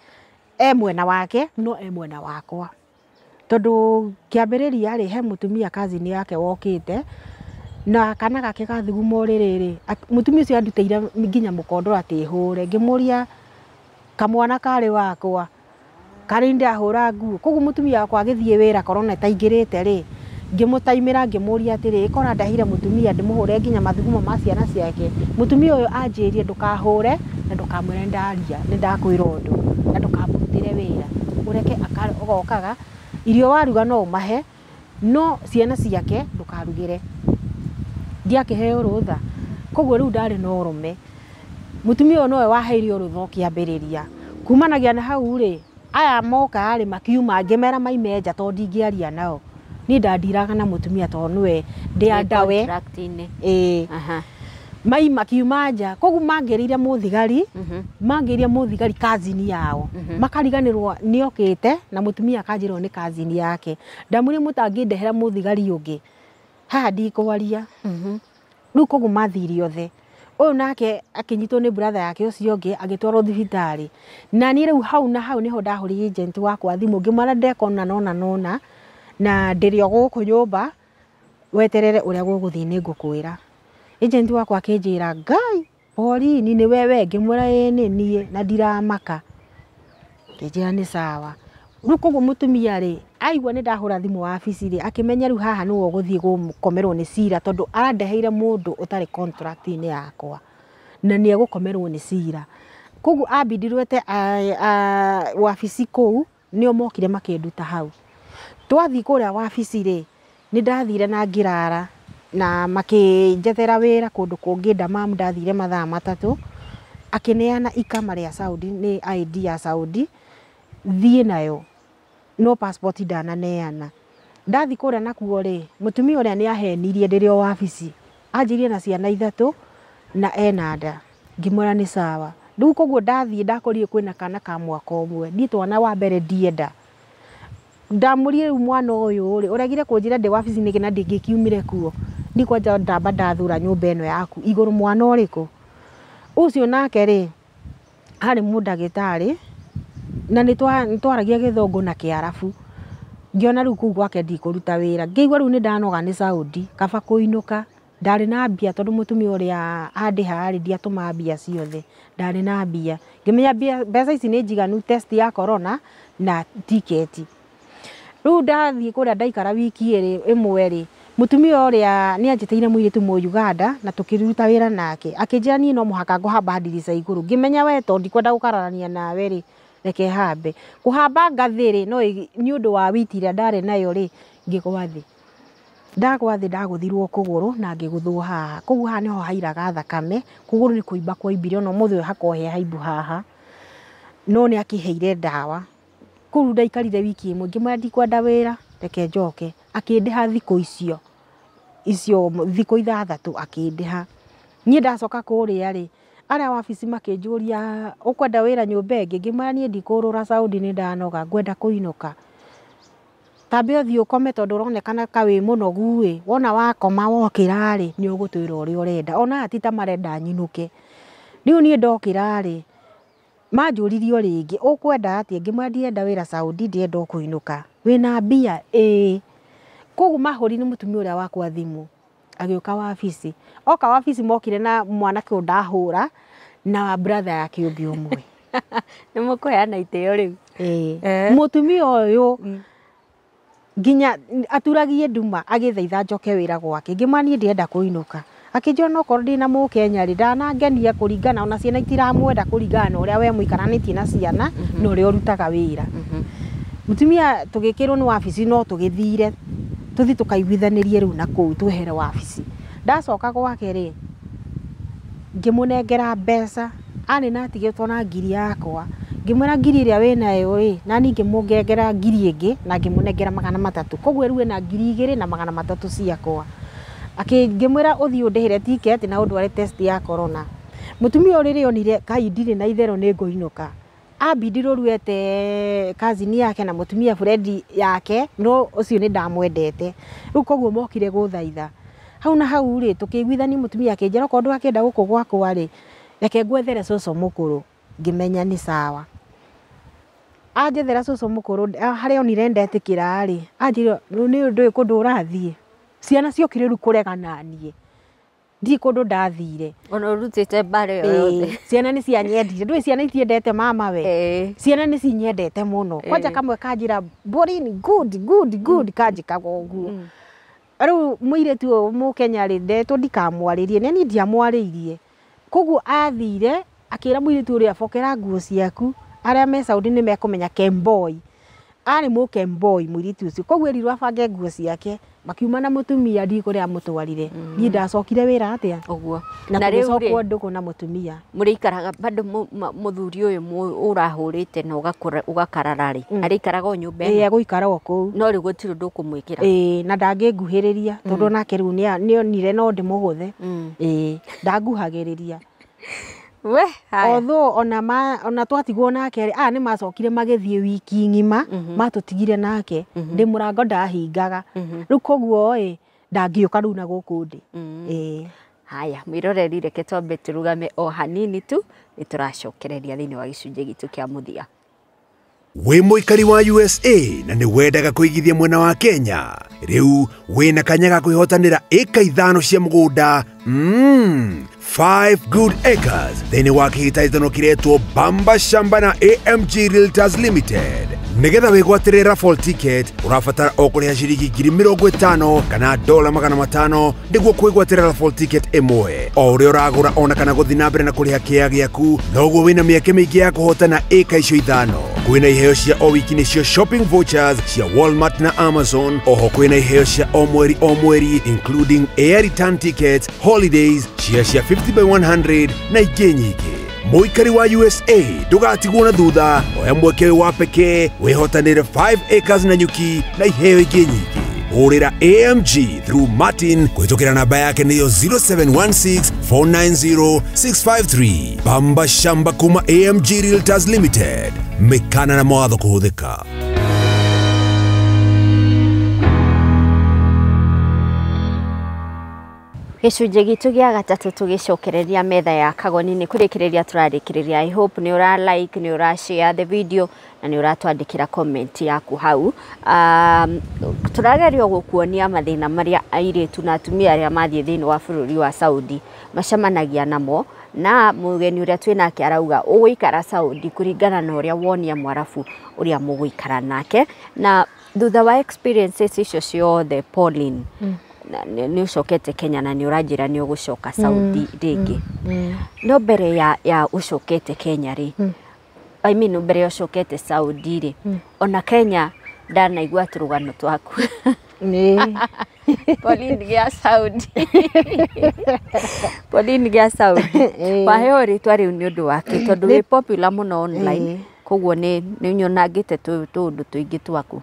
mwena wake no mwena wakwa tondu kiambiriria ri he mutumia cousin yake wokite na kana gake gathuguma ririri mutumia ucio andutire nginya mukondo ati hure ngimuria kamwana kari wakwa kari ndahura nguo koguo mutumia wakwa agithie wira korona taingirite ri ngimutaimira ngimuria atiri ikora ndahire mutumia ndimuhure nginya mathuguma ma ciana ciake mutumia uyu anjirie ndukahure na ndukamwire ndaria ni ndakwira undu na ndukamurutire wira ureke agokaga irio waruga no umahe no ciana ciake ndukarugire ndiakiheo rutha. Koguo riu ndari no urume mutumia uyu nowe waheirio rutha ukiambiriria kumanagia na hau ri aya moka ri makiuma ngimera maimenja to ndingiaria nao ni ndandiraga na mutumia to niwe ndiandawe mai makiuma nja koguo mangeriria muthigari cousin yao makariganirwo ni okite na mutumia akanjirwo ni cousin yake ndamwire mutangindehera muthigari ungi haha ndikwaria riu koguo mathiri othe Uyu nake akinyitwo ni brother yake ucio ungi agitwarwo thibitari na ni riu hau na hau niho ndahuri agent wakwa thimu ngimara ndekona nona na ndirio guku nyumba weterere uria guguthii ni ngukwira. Agent wakwa akinjira ngai Pauline ni wewe ngimwira ni nie na ndiramaka. Nginjira ni sawa. Riu koguo mutumia ri aigua ni ndahura thimu wabici ri akimenya riu haha niwe guthii gukomerwo ni cira tondu arandeheire mundu utari contract ni yakwa na ni egukomerwo ni cira. Koguo ambindirwete wabici kou nio mokire makinduta hau. Twathi kuria wabici ri ni ndathire na ngirara na makinjethera wira kundu kungi ndamamu ndathire mathaa 3 akineana ikama ria Saudi ni ID ya Saudi thie nayo no passport ndananeana. Ndathi kuria nakuo ri mutumia uria ni ahenirie ndirio wabici anjirie na ciana 3 na ena nda ngimwira ni sawa. Riu koguo ndathie ndakorire kwina kana ka mwaka umwe ndi twana wa mbere ndienda ndamurie riu mwana uyu ri uregire kunjira ndi wabici ni kina ndingikiumire kuo ndi kwanja ndamba ndathura nyumba eno yaku iguru mwana uriku ucio nake ri hari mundagitari na ni twaragia githongo na kiarafu ngiona riu kuu gwake ndikuruta wira ngigwa riu ni ndanoga ni Saudi kaba kuinuka ndari na mbia tondu mutumia uria andiha ri ndiatuma mbia ciothe ndari na mbia ngimenya mbeca ici ni njiganu test ya corona na ticket. Riu ndathie kuria ndaikara wiki imwe ri mutumia uria ni anjiteire muiritu mu Uganda na tukiruta wira nake akinjira ni no muhaka nguhamba ndirica iguru ngimenya we to ndikwenda gukararania nawe ri reke hambe kuhamba ngathiri no ni undu wa witira ndare nayo ri ngigwa thi ndagwa thi ndaguthirwo kuguru na ngiguthwo haha koguo haha niho hairaga thakame kuguru ni kuimba kwa imbire no muthe hakohe haimbu haha no ni akiheire ndawa kuru ndaikarire wiki imwe ngimwenda ndikwenda wira reke njoke akindiha thiko icio thiko 6 akindiha nie ndacoka kuria ri aria wabici makinjuria ukwenda wira nyumba ingi ngimwira nie ndikurura Saudi ni ndanoga ngwenda kuinuka tambe uthii ukome tondu uronekana kawi munogu wi wona wakoma wokira ri ni ugutwira uria urenda ona atita marenda nyinuke. Riu nie ndokira ri manjuririo ringi ukwenda atia ngimwira ndienda wira Saudi ndienda kuinuka wina mbia koguo mahuri ni mutumia uria wakwa thimu agioka wabici oka wabici mokire na mwanake undahura na brother yake ungi umwe ni mukuheana iteo riu mutumia uyu nginya aturagie nduma agithaitha njoke wira gwake ngimwira nie ndienda kuinuka akinjira no korwo ndina Mukenya ri ndanangenia kuringana ona ciana itiramwenda kuringana uria we muikaranitie na ciana no ri urutaga wira. Mutumia tugikirwo ni wabici no tugithire tuthi tukaiguithanirie riu na kuu twehere wabici ndacoka gwake ri ngimunengera mbeca ani natigitwo na ngiri yakwa ngimwira ngiri iria winayo ri na ni ngimungengera ngiri ingi na ngimunengera 300 koguo riu ena ngiri 2 na 300 ciakwa ngimwira uthii undihire ticket na undware test ya corona. Mutumia uriri onire kai ndire na ithero ni nguinuka ambindirwo ruete kazini yake na mutumia friend yake no ucio ni ndamwendete riu koguo mokire guthaitha hau na hau ri tukiguithani mutumia akinjira kondu akenda guku gwakwa ri reke ngwethere coco mukuru ngimenya ni sawa anjethera coco mukuru hari onire ndetikira ri anjira ni undu kundu urathie ciana ciokire ru kuregana nie ndi kundu ndathire ona urutite bare yothe ciana ni cianyendire ndui ciana itiendete mama we ciana ni cinyendete muno kwanja kamwe kanjira Pauline good kanjika goguo riu muiretu Mukenya ri ndeto ndikamwaririe neni ndiamwaririe koguo athire akira muiretu uria bokera nguo ciaku aria me Saudi ni mekumenya Kemboy ari Mukemboy muiretu ucio koguo rirwa abange nguo ciake makiuma na mutumia ndi kuria mutwarire ni ndacokire wira atia uguo na riu ri nduko na mutumia murikaraga bado muthuri uyu urahurite na ugakarara ri arikaraga nyumba aguikara oku no ri gutiri ndukumwikira na ndanginguhiriria tondu nake riu ni onire no ndimuguthe ndanguhagiriria we although ona twatigwo nake ni macokire magithie wiki ngima matutigire nake ndi murango ndahingaga riu koguo ndangiuka riu na guku ndi Haya mwiroreri reke twambe turugame o hanini tu nituracokereria thiini wa gicunjĩ gitu kia muthia. Wĩ mũikari wa USA na nĩ wendaga kũigithia mwena wa Kenya, rĩu wĩna kanya ga kwĩhotanĩra ĩka 5 cia mũgũnda 5 good acres thĩinĩ wa kĩhĩtahĩtano kĩretwo Bamba Shamba na AMG Realtors Limited. Nĩgetha wĩgwatĩre raffle ticket ũrabatara o kũrĩha ciringi 50,000 kana $500 nĩguo kwĩgwatĩra raffle ticket ĩmwe. O ũrĩa ũragũra ona kana gũthiĩ na mbere na kũrĩha kĩaya gĩaku noguo wĩna mĩeke mĩingĩ ya kũhotana ĩka icio 5. Kwĩna iheo cia o wiki nĩcio shopping vouchers cia Walmart na Amazon. Oho kwĩna iheo cia o mweri including air return tickets, holidays, cia 50/100 na ingĩ nyingĩ. Mũikari wa USA ndũgatigwo na thutha, oya mweke wa pekee wĩhotanĩre 5 acres na nyuki na iheo ingĩ nyingĩ. Hũrĩra AMG through Martin kũhĩtũkĩra namba yake nĩyo 0716-490-653. Bamba Shamba kuma AMG Realtors Limited. Mĩkana na mawatho kũhũthĩka. Gicunjĩ gitu gĩa gatatũ tũgĩcokereria metha ya kagoni nĩ kũrĩkĩrĩria tũrarĩkĩrĩria. I hope nĩ ũra like, nĩ ũra share the video na nĩ ũratwandĩkĩra comment yaku hau. Tũragerio gũkuonia mathĩna marĩa airĩtu na atumia arĩa mathiĩ thĩinĩ wa bũrũri wa Saudi macemanagia namo, na mũgeni ũrĩa twĩnake arauga ũgũikara Saudi kũringana na ũrĩa wonia Mwarabu ũrĩa mũgũikara nake. Na thutha wa experiences icio ciothe Pauline, nĩ ucokete Kenya na nĩ ũranjĩra nĩ ũgũcoka Saudi rĩngĩ. No mbere ya ucokete Kenya rĩ, I mean mbere ya ucokete Saudi rĩ, ona Kenya ndanaigua tũrũgano twaku. Pauline gĩa Saudi. Pauline gĩa Saudi. Waheo rĩtwa rĩu nĩ ũndũ wake tondũ wĩ popular mũno online. Koguo nĩ nyonangĩte tũndũ tũingĩ twaku.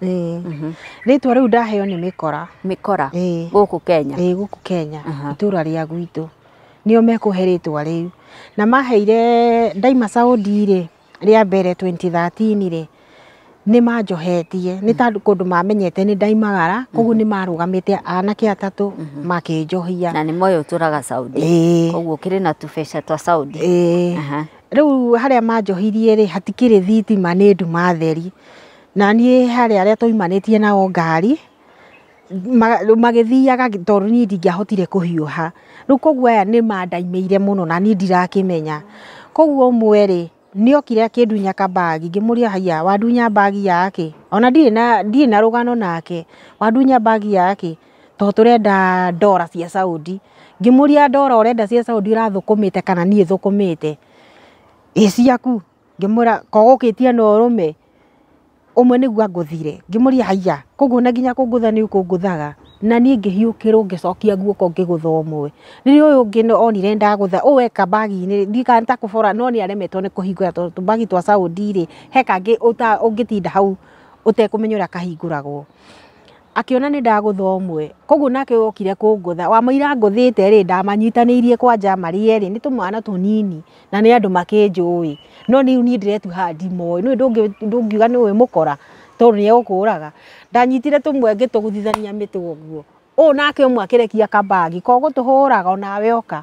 Rĩtwa rĩu ndaheo nĩ Mĩkora. Mĩkora gũkũ Kenya. Gũkũ Kenya itũra rĩa gwitũ nĩo mekũhe rĩtwa rĩu. Na maheire ndaima Saudi rĩ rĩa mbere 2013 rĩ nĩ manjohetie nĩ tondũ kũndũ mamenyete nĩ ndaimagara, koguo nĩ marũgamĩte anake atatũ makĩnjohia. Na nĩ moyo ũtũraga Saudi. Koguo kĩrĩ na tũbeca twa Saudi. Rĩu harĩa manjohirie rĩ hatikĩrĩ thitima nĩ nduma theri, na niĩ harĩa arĩa tũimanĩtie nao ngari magĩthiaga tondũ niĩ ndingĩahotire kũhiũha. Rĩu koguo aya nĩ mandaimĩire mũno na niĩ ndirakĩmenya. Koguo ũmwe rĩ nĩokire akĩndunya kabagi, ngĩmũria haya wandunya bagi yake, ona ndirĩ na rũgano nake, wandunya bagi yake tondũ tũrenda ndora cia Saudi. Ngĩmũria ndora ũrenda cia Saudi ũrathũkũmĩte kana niĩ thũkũmĩte? Ciaku. Ngĩmũra kogũkĩtie na ũrũme ũmwe nĩguo ngũthire. Ngĩmũria haya koguo na nginya kũngũtha nĩ ũkũngũthaga? Na niĩ ngĩhiũkĩrwo ngĩcokia guoko ngĩgũtha ũmwe. Rĩrĩa ũyũ ũngĩ onire ndagũtha ũwe kabagi-inĩ ndikanta kũbora, no nĩ aremetwo nĩ kũhingũra tondũ tũbagi twa Saudi rĩ he kangĩ ũngĩtinda hau ũtekũmenya ũrĩa kahingũragwo. Akĩona nĩ ndagũtha ũmwe, koguo nake okire kũngũtha. Wamũira ngũthĩte rĩ ndamanyitanĩirie kwanja marĩ erĩ, nĩ tũmwana tũnini na nĩ andũ makĩnjũĩ, no niĩ ndĩretuha ndimoĩ. Nĩ ndũngiuga nĩ ũĩ Mũkora tondũ nĩ egũkũraga. Ndanyitire tũmwe ngĩtũgũthithania mĩtĩ ũguo. Ũyũ nake ũmwe akĩrekia kabagi kogũtũhũraga onawe oka.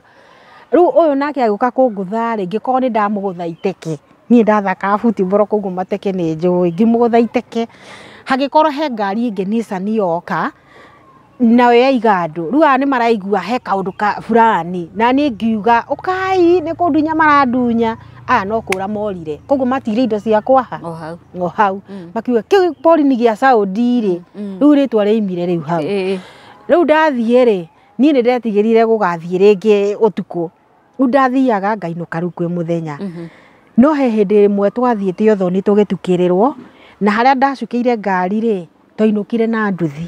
Rĩu ũyũ nake agĩũka kũngũtha rĩ ngĩkorwo nĩ ndamũgũtha iteke. Niĩ ndathakaga football koguo mateke nĩ njũĩ, ngĩmũgũtha iteke. Hagĩkorwo he ngari ĩngĩ Nissan yoka nayo yaiga andũ. Rĩu aya nĩ maraigua he kaũndũ ka fulani na niĩ ngiuga ũkai nĩ kũndunya marandunya. Aya no kũra morire, koguo matirĩ indo ciakwa o hau. Makiuga kĩu Pauline gĩa Saudi rĩ rĩu rĩtwa rĩaimire rĩu hau. Rĩu ndathiĩ rĩ niĩ nĩ ndetigĩrire gũgathiĩ rĩngĩ ũtukũ. Rĩu ndathiaga ngainũka rĩu kwĩ mũthenya. No he hĩndĩ ĩmwe twathiĩte Othoni tũgĩtukĩrĩrwo, na harĩa ndacukĩire ngari rĩ twainũkire na nduthi.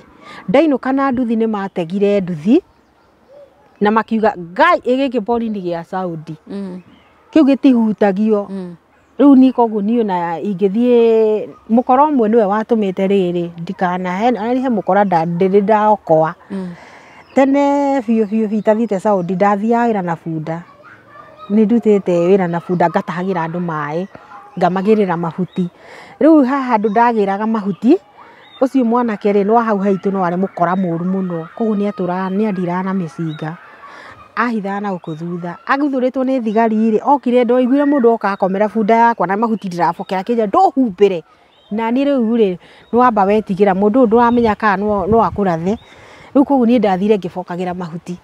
Ndainũka na nduthi nĩ mategire nduthi na makiuga ngai gĩkĩ Pauline gĩa Saudi kĩu gĩtihutagio. Rĩu niĩ koguo niĩ ona ingĩthiĩ Mũkora ũmwe nĩwe watũmĩte rĩrĩ ndikanahe Mũkora ndĩrĩ ndaokoa. Tene biũ itathiĩte Saudi ndathiaga wĩra na bunda. Nĩ ndutĩte wĩra na bunda ngatahagĩra andũ maĩ ngamagĩrĩra mahuti. Rĩu haha handũ ndagĩraga mahuti ũcio mwanake rĩ no hau haitũ no arĩ Mũkora mũru mũno, koguo nĩ andiraga na mĩcinga. ahitha na guku thutha aguthuritwo ni thigari ri okire ndo iguire mundu oka akomera bunda yakwa na mahuti ndirabokera kija ndohumbire na ni riu ri nwamba wetigira mundu nduramenya ka no akurathe riu koguo ni ndathire ngibokagira mahuti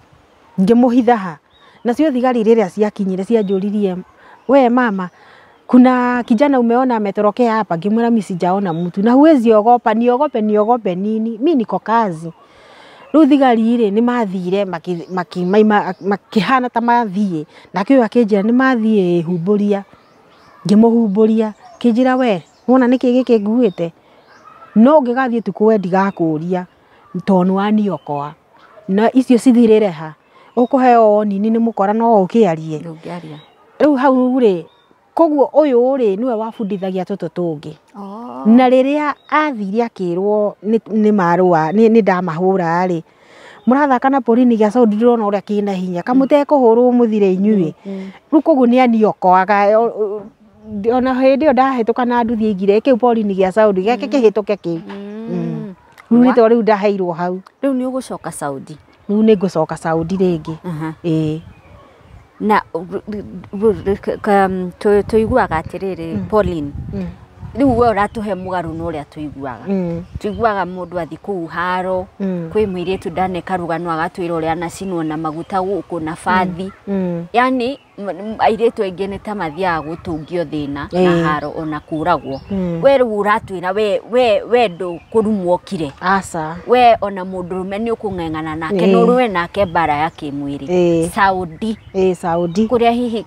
ngimuhithaha nacio thigari riria ciakinyire cianjuririe we mama kuna kijana umeona ametorokea hapa ngimwira mimi sijaona mtu na huwezi ogopa niogope nini mimi niko kazi riu thigari ri ni mathire makihana ta mathie na kio akinjira ni mathie humburia ngimuhumburia kinjira we wona niki giki nguite no ngigathie tuku we ndigakuria tonu waniokoa na icio cithirire ha ukuheo nini ni mukora no ukiarie riu hau ri koguo uyu ri niwe wabundithagia toto tungi na riria athire akirwo ni marua ni ndamahura ri murathaka na porini gya Saudi ndirona uria kina hinya kamutekuhurwo muthire inyui riu koguo ni aniokoaga ona hindi yo ndahituka na nduthi igire kiu porini gya Saudi gake kihituke kiu riu ndaheirwo hau riu ni ugucoka Saudi riu ni ngucoka Saudi ringi na tuiguaga atiriri Pauline riu we uratuhe mugaru no uria tuiguaga mundu athi kuu haro kwi mwiritu ndaneka rugano agatwira uria nacinwo na maguta guku na bathi yani airetu aingi ni ta mathia gutungio thina na haro ona kuragwo we riu uratwira we ndu kurumwo kire asa we ona mundurume ni ukung'eng'ana nake no ruwe nake bara ya kimwiri Saudi kuria hihi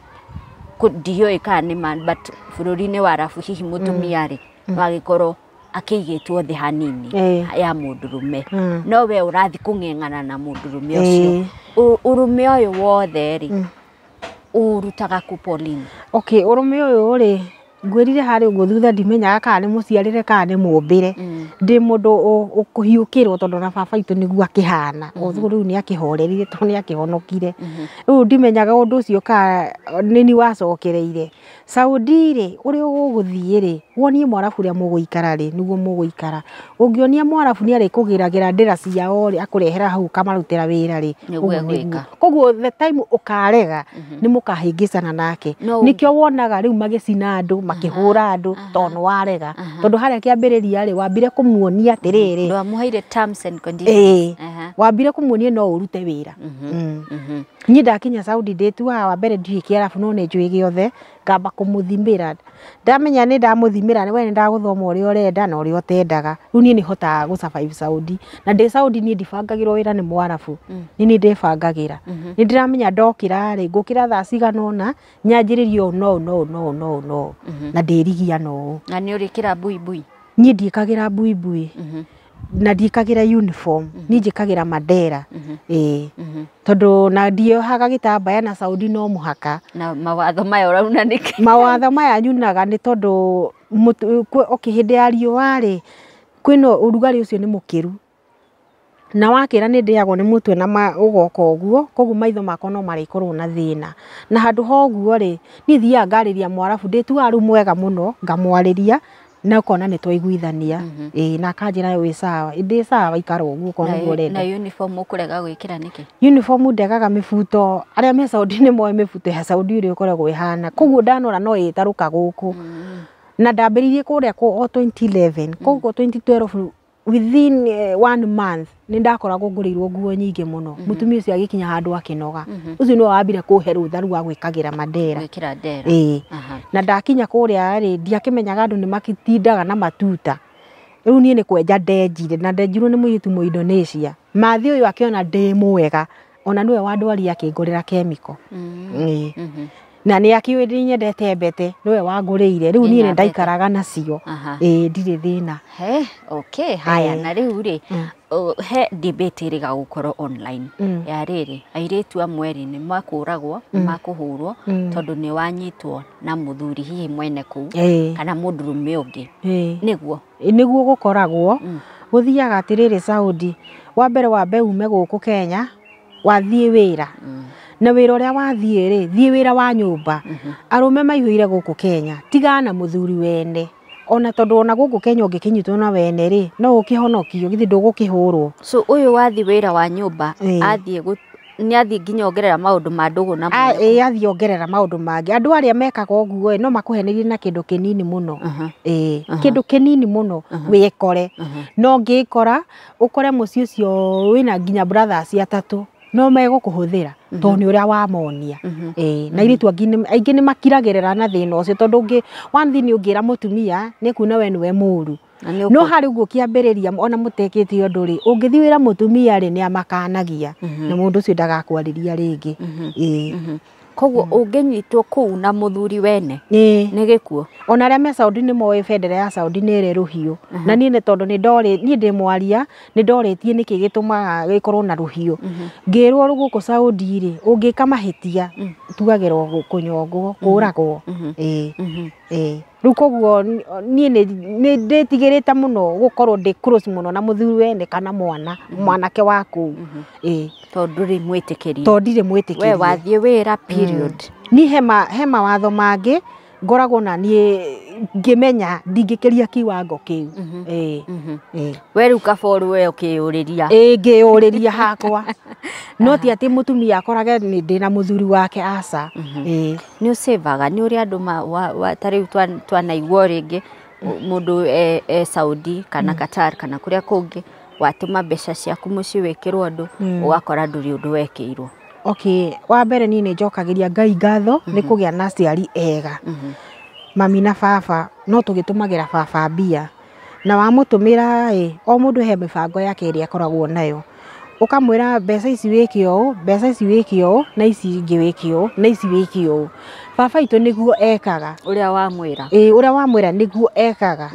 ndiyo ikani man but bururi-ini wa Arabu hihi mutumia ri wagikorwo akigitwo thi hanini ya mundurume no we urathi kung'eng'ana na mundurume ucio urume uyu wothe ri urutaga ku Pauline okay urume uyu ri ngwirire hari uguo thutha ndimenyaga kana ni muciarire kana ni mumbire ndi mundu ukuhiukirwo tondu na baba itu niguo akihana uthu riu ni akihorerire tondu ni akihonokire riu ndimenyaga undu ucio ka nini wacokereire Saudi ri uri uguthie ri wonie mwarabu ria muguikara ri niguo muguikara ungionia mwarabu ni ari kugiragira ndira ciao ri akurehera hau kamarutira wira ri koguo the time ukarega ni mukahingicana nake nikio wonaga riu magicina andu makihura andu tondu warega tondu haria kiambiriria ri wambire kumuonia atiriri ndo amuheire terms and conditions wambire kumuonia no urute wira nyi ndakinya Saudi ndetua wa mbere ndiiki Arabu no ne njui giothe ngamba kumuthimira ndamenya ni ndamuthimira ni we ni ndaguthoma uria urenda na uria utendaga riu ni hotaga gu survive Saudi na ndi Saudi ni ndibangagirwo wira ni Mwarabu ni ndibangagira ni ndiramenya ndokira ri ngukira thaa ciganona nyanjiririo no na ndirigia no na ni urikira buibui nyi ndikagira buibui na ndikagira uniform ni njikagira madera tondu na ndiohaga gitambaya na Saudi no muhaka na mawatho maya urauna niki mawatho maya nyunaga ni tondu okihinde ya riua ri kwino urugari ucio ni mukiru na wakira ni ndiagwo ni mutwe na ugoka uguo koguo maitho makwa no marikorwo na thina na handu hoguo ri ni thia ngariria Mwarabu nditua ru mwega muno ngamwariria na ukona ni twaiguithania na kanjira yo isawa ndi sawa ikara uguo kona gorenda na uniform ukurega gwikira niki uniform ndegaga mifuto aria me Saudi ni moe mifuto ya Saudi uri ukoragwo ihana koguo ndanora no itaruka guku na ndambiririe kuria ko 2011 koguo 2012 within 1 month ni ndakoragwo ngurirwo nguo nyingi muno mutumia ucio agikinya handu akinoga ucio no wambire kuhe rutharu wa gwikagira madera gwikira dera na ndakinya kuria ri ndiakimenyaga andu ni makitindaga na matuta riu nie ni kwenja ndenjire na ndenjirwo ni muyitu mu Indonesia mathi uyu akiona ndi mwega ona niwe wandwari akingurira chemical na ni akiwiri nyendete mbete niwe wanguriire riu nie ndaikaraga nacio ndire thina okay haya na riu ri he debate iri gagukorwo online ya riri airetu amweri ni makuragwo makuhurwo tondu ni wanyitwo na muthuri hihi mwene ku kana mundurume ungi niguo gukoragwo guthiaga atiriri Saudi wa mbere wambe ume guku Kenya wathie wira na wira uria wathie ri thie wira wa nyumba arume maihwire guku Kenya tigana muthuri wene ona tondu ona guku Kenya ungikinyitwo na wene ri no ukihonokio githi ndugukihurwo so uyu wathi wira wa nyumba athie nĩ athii nginya ongerera maũndũ ma ndũgũ na athii ongerera maũndũ mangĩ andũ arĩa mekaga ũguo no makũhenĩrie na kĩndũ kĩnini mũno kĩndũ kĩnini mũno wĩkore no ngĩkora ũkore mũciĩ ũcio wĩna nginya brothers atatũ no megũkũhũthĩra tondũ nĩ ũrĩa wamonia na iritu aingĩ nĩ makiragĩrĩra na thĩna ũcio tondũ ũngĩ one thing ũngĩra mũtumia nĩ kuona we nĩwe mũru no harĩ ũguo kĩambĩrĩria ona mũtekĩtie ũndũ rĩ ũngĩthiĩ wĩra mũtumia rĩ nĩ amakanagia na mũndũ ũcio ndagakwarĩria rĩngĩ koguo ũngĩnyitwo kũu na mũthuri wene nĩ gĩkuo ona arĩa me Saudi nĩ moĩ bendera ya Saudi nĩ ĩrĩ rũhiũ na niĩ tondũ niĩ ndĩ mwaria nĩ ndorĩtie nĩkĩ gĩtũmaga gĩkorwo na rũhiũ ngĩrwo gũkũ Saudi rĩ ũngĩka mahĩtia tugagĩrwo kũnyongwo kũragwo rĩu koguo niĩ nĩ ndĩtigĩrĩte mũno gũkorwo ndĩ close mũno na mũthuri wene kana mwanake wa kũu tondũ ndirĩ mwĩtĩkĩrie we wathiĩ wĩra period ni he mawatho mangĩ ngoragwo na niĩ ngĩmenya ndingĩkĩria kiwango kĩu we rĩu kaboru we ũkĩyũrĩria ngĩyũrĩria hakwa no ti atĩ mũtumia akorage ndĩna mũthuri wake aca nĩ ũsĩvaga nĩ ũrĩa andũ ta rĩu twanaigua rĩngĩ mũndũ Saudi kana Qatar kana kũrĩa kũngĩ watũma mbeca ciaku mũciĩ wĩkĩrwo ũndũ ũgakora ndũrĩ ũndũ wekĩirwo wa mbere niĩ nĩ njokagĩria Ngai ngatho nĩ kũgĩa na aciari ega mami na baba no tũgĩtũmagĩra baba mbia na wamũtũmĩra o mũndũ he mĩbango yake ĩrĩa akoragwo nayo ũkamwĩra mbeca ici wĩke ũũ mbeca ici wĩke ũũ na ici ingĩ wĩke ũũ na ici wĩke ũũ baba itũ nĩguo ekaga ũrĩa wamwĩra ũrĩa wamwĩra nĩguo ekaga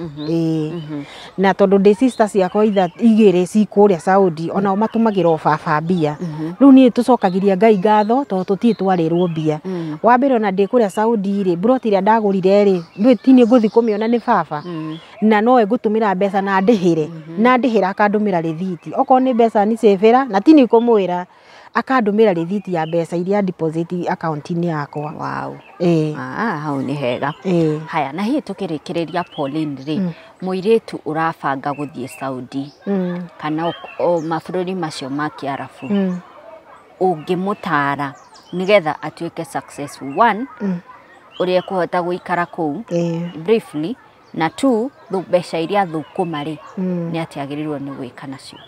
na tondũ ndĩ sister ciakwa igĩrĩ cikũrĩa Saudi onao matũmagĩra baba mbia rĩu niĩ tũcokagĩria Ngai ngatho tondũ tũtirĩ twarĩrwo mbia wa mbere ona ndĩ kũrĩa Saudi rĩ broti ĩrĩa ndagũrire rĩ ti niĩ ngũthiĩ kũmĩona nĩ baba na nowe ngũtũmĩra mbeca na ndĩhĩre na ndĩhĩra akandũmĩra rĩthiti okorwo nĩ mbeca nĩ cĩbĩra na ti niĩ kũmwĩra akandũmĩra rĩthiti ya mbeca iria deposit account-inĩ yakwa hau nĩ hega haya na hiĩ tũkĩrĩkĩrĩria Pauline rĩ mũirĩtu ũrabanga gũthiĩ Saudi kana mabũrũri macio ma Kĩarabu ũngĩmũtara nĩgetha atuĩke successful one ũrĩa kũhota gũikara kũu briefly na two mbeca iria thũkũma rĩ nĩ atĩ agĩrĩirwo nĩ gwĩka nacio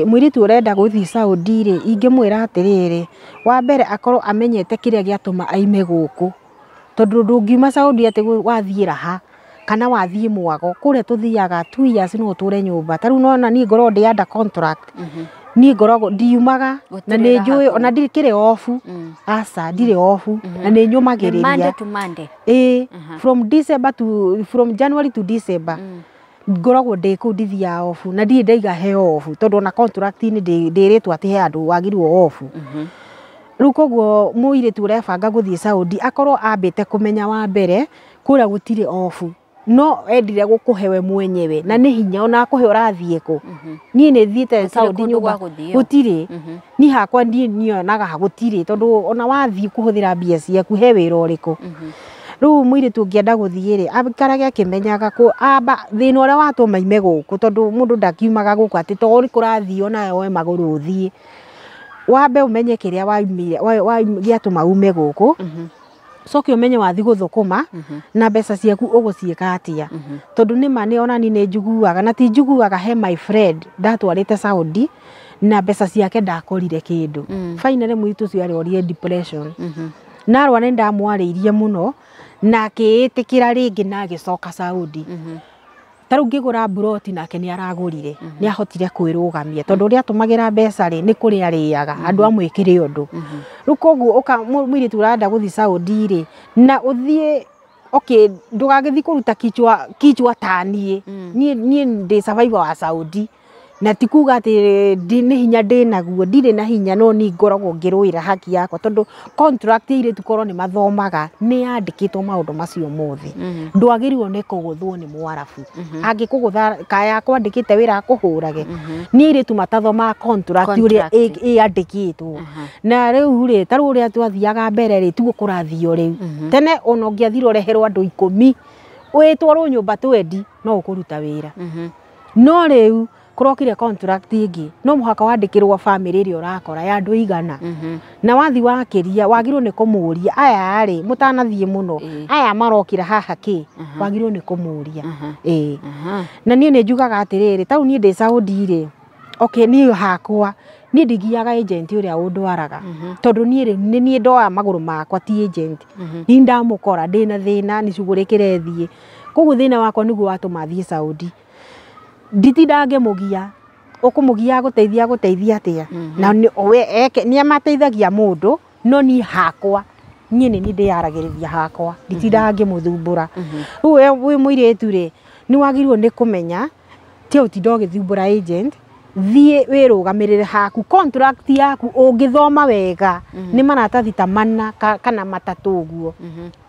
mũirĩtu ũrenda gũthiĩ Saudi rĩ ingĩmwĩra atĩrĩrĩ wa mbere akorwo amenyete kĩrĩa gĩatũma aime gũkũ tondũ ndũngiuma Saudi atĩ wathiĩ raha kana wathiĩ mwago kũrĩa tũthiaga 2 years no ũtũre nyũmba ta rĩu nona niĩ ngoragwo ndĩ under contract niĩ ngoragwo ndiumaga na nĩ njũĩ ona ndirĩ ofu aca ndirĩ ofu na nĩ nyũmagĩrĩria Monday to Monday from January to December ngoragwo ndĩ kũu ndithiaga ofu na ndirĩ ndaiga heo ofu tondũ na contract-inĩ ndĩrĩtwo atĩ he andũ wagĩrĩirwo ofu rĩu koguo mũirĩtu ũrebanga gũthiĩ Saudi akorwo ambĩte kũmenya wa mbere kũrĩa gũtirĩ ofu no endire gũkũhe we mwenyewe na nĩ hinya ona akũhe ũrathiĩ kũ niĩ nĩ thiĩte Saudi nyũmba gũtirĩ niĩ hakwa nionaga gũtirĩ tondũ ona wathiĩ kũhũthĩra mbia ciaku he wĩra ũrĩkũ rĩu mũirĩtu ũngĩenda gũthiĩ rĩ aikarage akĩmenyaga amba thĩna ũrĩa watũma ime gũkũ tondũ mũndũ ndakiumaga gũkũ atĩ tondũ nĩ kũrathiĩ ona woe magũrũ ũthiĩ wambe ũmenye kĩrĩa gĩatũma ume gũkũ coke ũmenye wathiĩ gũthũkũma na mbeca ciaku ũgũciĩka atĩa tondũ nĩma nĩ ona niĩ nĩ njiguaga na ti njiguaga he my friend ndatwarĩte Saudi na mbeca ciake ndakorire kĩndũ finally mũirĩtu ũcio arorire depression narwa nĩ ndamwarĩirie mũno na akĩĩtĩkĩra rĩngĩ na agĩcoka Saudi ta rĩu ngĩgũra broti nake nĩ aragũrire nĩ ahotire kwĩrũgamia tondũ ũrĩa atũmagĩra mbeca rĩ nĩ kũrĩa arĩaga andũ amwĩkĩre ũndũ rĩu koguo mũirĩtu ũrenda gũthiĩ Saudi rĩ na ũthiĩ ndũgagĩthiĩ kũruta kichwa ta niĩ ndĩ survivor wa Saudi na ti kuga atĩ nĩ hinya ndĩnaguo ndirĩ na hinya no niĩ ngoragwo ngĩrũĩra haki yakwa tondũ contract irĩtu korwo nĩ mathomaga nĩ yandĩkĩtwo maũndũ macio mothe ndwagĩrĩirwo nĩ kũgũthwo nĩ Mwarabu angĩkũgũtha kaya kwandĩkĩte wĩra akũhũrage niĩ irĩtu matathomaga contract ũrĩa ĩandĩkĩtwo na rĩu rĩ ta rĩu ũrĩa twathiaga mbere rĩ tiguo kũrathio rĩu tene ona ũngĩathire ũreherwo andũ 10 wĩtwarwo nyũmba 20 no ũkũruta wĩra no rĩu kurokire contract ingi no muhaka wandikirwo family ri urakora ya andu igana na wathi wakiria wagirwo ni kumuria aya ari mutanathie muno aya marokira haha ki wagirwo ni kumuria na nie ni njugaga atiriri tau nie ndi Saudi ri okay nie hakwa nie ndigiaga agent uria undwaraga tondu nie ndoa maguru makwa ti agent ni ndamukora ndina thina ni cugurikire thie koguo thina wakwa niguo watuma thie Saudi nditindange mugia ukumugia guteithia atia na ni amateithagia mundu no ni hakwa nie ni ndiyaragiriria hakwa nditindange muthumbura riu wi muiretu ri ni wagirwo ni kumenya ti utinda githumbura agent thie wirugamirire haku contract yaku ungithoma wega ni maratathi ta mana kana matatu guo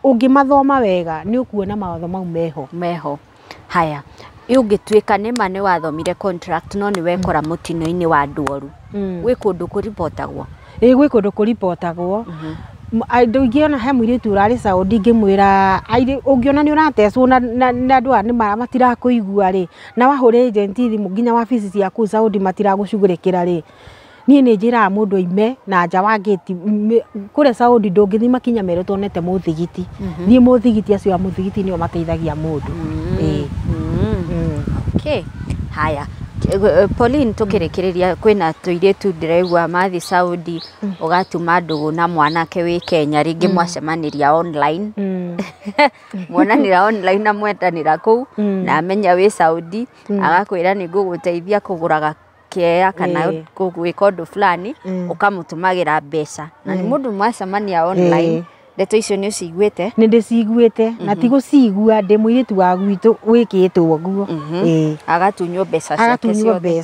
ungimathoma wega ni ukuona mawatho mau meho haya ungituika ni mane wathomire contract no ni wekora mutino-ini wa nduoru wi kundu kuripotagwo gwi kundu kuripotagwo andu ingiona he muiritu urari Saudi ngimwira ungiona ni urateswo na andu ani matirakuigua ri na wahure agent thimu nginya wabici ciaku Saudi matiragucugurikira ri nie ni njira mundu ime na nja wa gate kure Saudi ndungithi makinya mero tonete muthigiti thie muthigiti acio a muthigiti ni o mateithagia mundu okay haya Pauline tukirikiria kwina tuiretu ndiregwa mathi Saudi ugatuma ndugu na mwanake wi Kenya ringi mwacemaniria online mwananira online na mwetanira ku na amenya wi Saudi agakwira ni nguguteithia kuguraga kea kana gwika undu fulani ukamutumagira mbeca na ni mundu mwacemania online ndeto icio ni uciguite ni ndiciguite na tigo cigua ndi muiritu wa gwitu wikitwo guo agatunywo mbeca ciake ciothe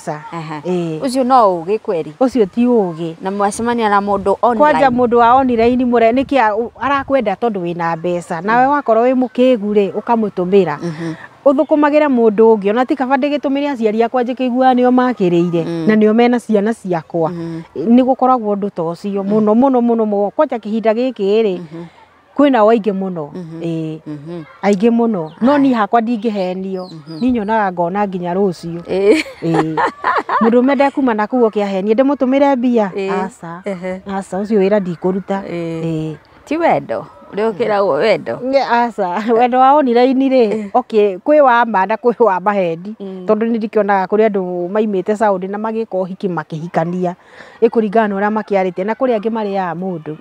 ucio no ugi kweri ucio ti ugi na mwacemania na mundu online kwanja mundu wa online mure niki arakwenda tondu wina mbeca nawe wakorwo wi mukigu ri ukamutumira uthukumagira mundu ungi ona ti kaba ndigitumire aciari akwa njikigua nio makiriire na nio mena ciana ciakwa ni gukoragwo ndu tocio muno kwanja kihinda giki ri kwina waingi muno aingi muno no ni hakwa ndingihenio ni nyonaga ngona nginya rucio mundu mende kuma na kuo kiahenie ndimutumire mbia asa ucio wira ndikuruta ti wendo Riokira wendo wendo wa online ri okay kwi wa manda kwi wa mahendi tondu ni ndikionaga kuri andu maimite Saudi na magika uhiki makihikania ikuringana uria makiarite na kuri angi mari ya mundu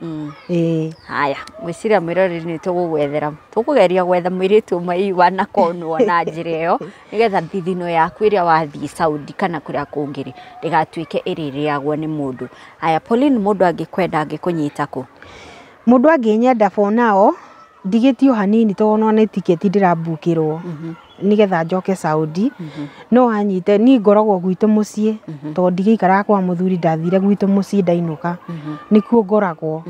haya gwiciria mwirori ni tugugwethera tukugeria gwetha mwiritu mai wana konwo na njira iyo nigetha thithino yaku iria wathi Saudi kana kuria kungiri ndigatuike iririagwo ni mundu haya Pauline mundu angikwenda angikunyita ku mundu anginyenda for now ndigitio hanini tono na ticket ndirabukirwo nigetha njoke Saudi no anyite ni ngoragwo gwitu mucii to ndigikara kwa muthuri ndathire gwitu mucii ndainuka nikuo ngoragwo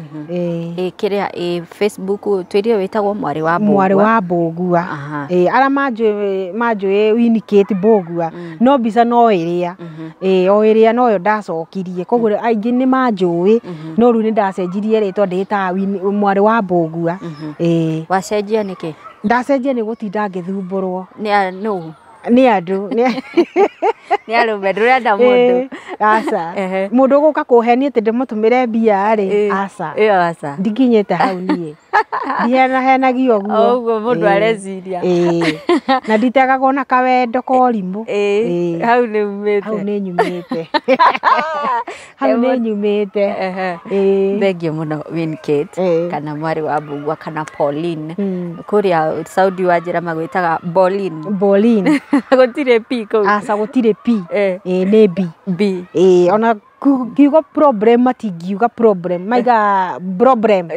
kiria Facebook twirio witagwo mwari wa Bogua ara manjwe Winnicate Bogua no bisa no iria o iria no yo ndacokirie koguo aingi ni manjui no ru ni ndacenjirie ritwa ndita mwari wa Bogua wacenjia niki ndacenjia ni gutinda ngithumburwo ni andu ni arume ndurenda mundu asa mundu guka kuhenia ati ndimutumire mbia ri asa ndikinyete hau nie ndihenagio guo uguo mundu areciria na nditegaga ona kawendo korimu hau ni nyumite thengio muno Winnicate kana mwari wa Bogua kana Pauline kuria Saudi wanjira magwitaga Bolin gutire p ko asa gutire p ni b ona kiugo problem matingiuga problem maiga problem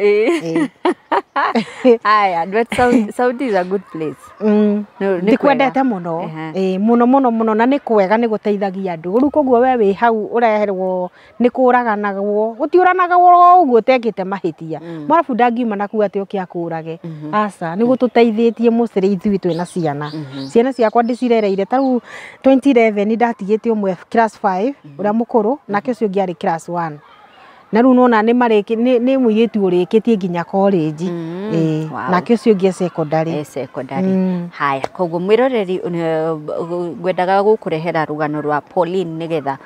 aya but Saudi is a good place ndikwendete muno muno na ni kwega ni guteithagia andu ru koguo we wi hau ureherwo ni kuraganagwo gutiuranagwo uguo tekite mahitia marabu ndangiuma na kuga ati okia kurage asa ni gututeithĩtie muciri ithui twina ciana ciakwa ndicirereire taru 2011 ndatigite umwe class 5 uria mukuru nake ucio ngiari class 1 na rĩu nona nĩ mũirĩtu ũrĩkĩtie nginya college nake ũcio ũngĩ secondary haya koguo mwĩroreri ngwendaga gũkũrehera rũgano rwa Pauline nĩgetha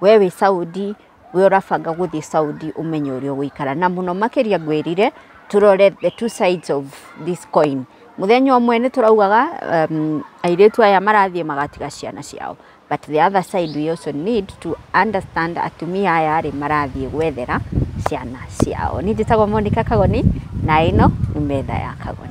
we wĩ Saudi we ũrabanga gũthiĩ Saudi umenye ũrĩa ũgũikara na mũno makĩria ngwĩrire turore the two sides of this coin muthenya ũmwe nĩ turaugaga airĩtu aya marathiĩ magatiga ciana ciao but the other side we also need to understand atumia aya arĩ marathiĩ gwethera ciana ciao. Nĩ njĩtagwo Monica Kagoni na ĩno nĩ metha ya Kagoni.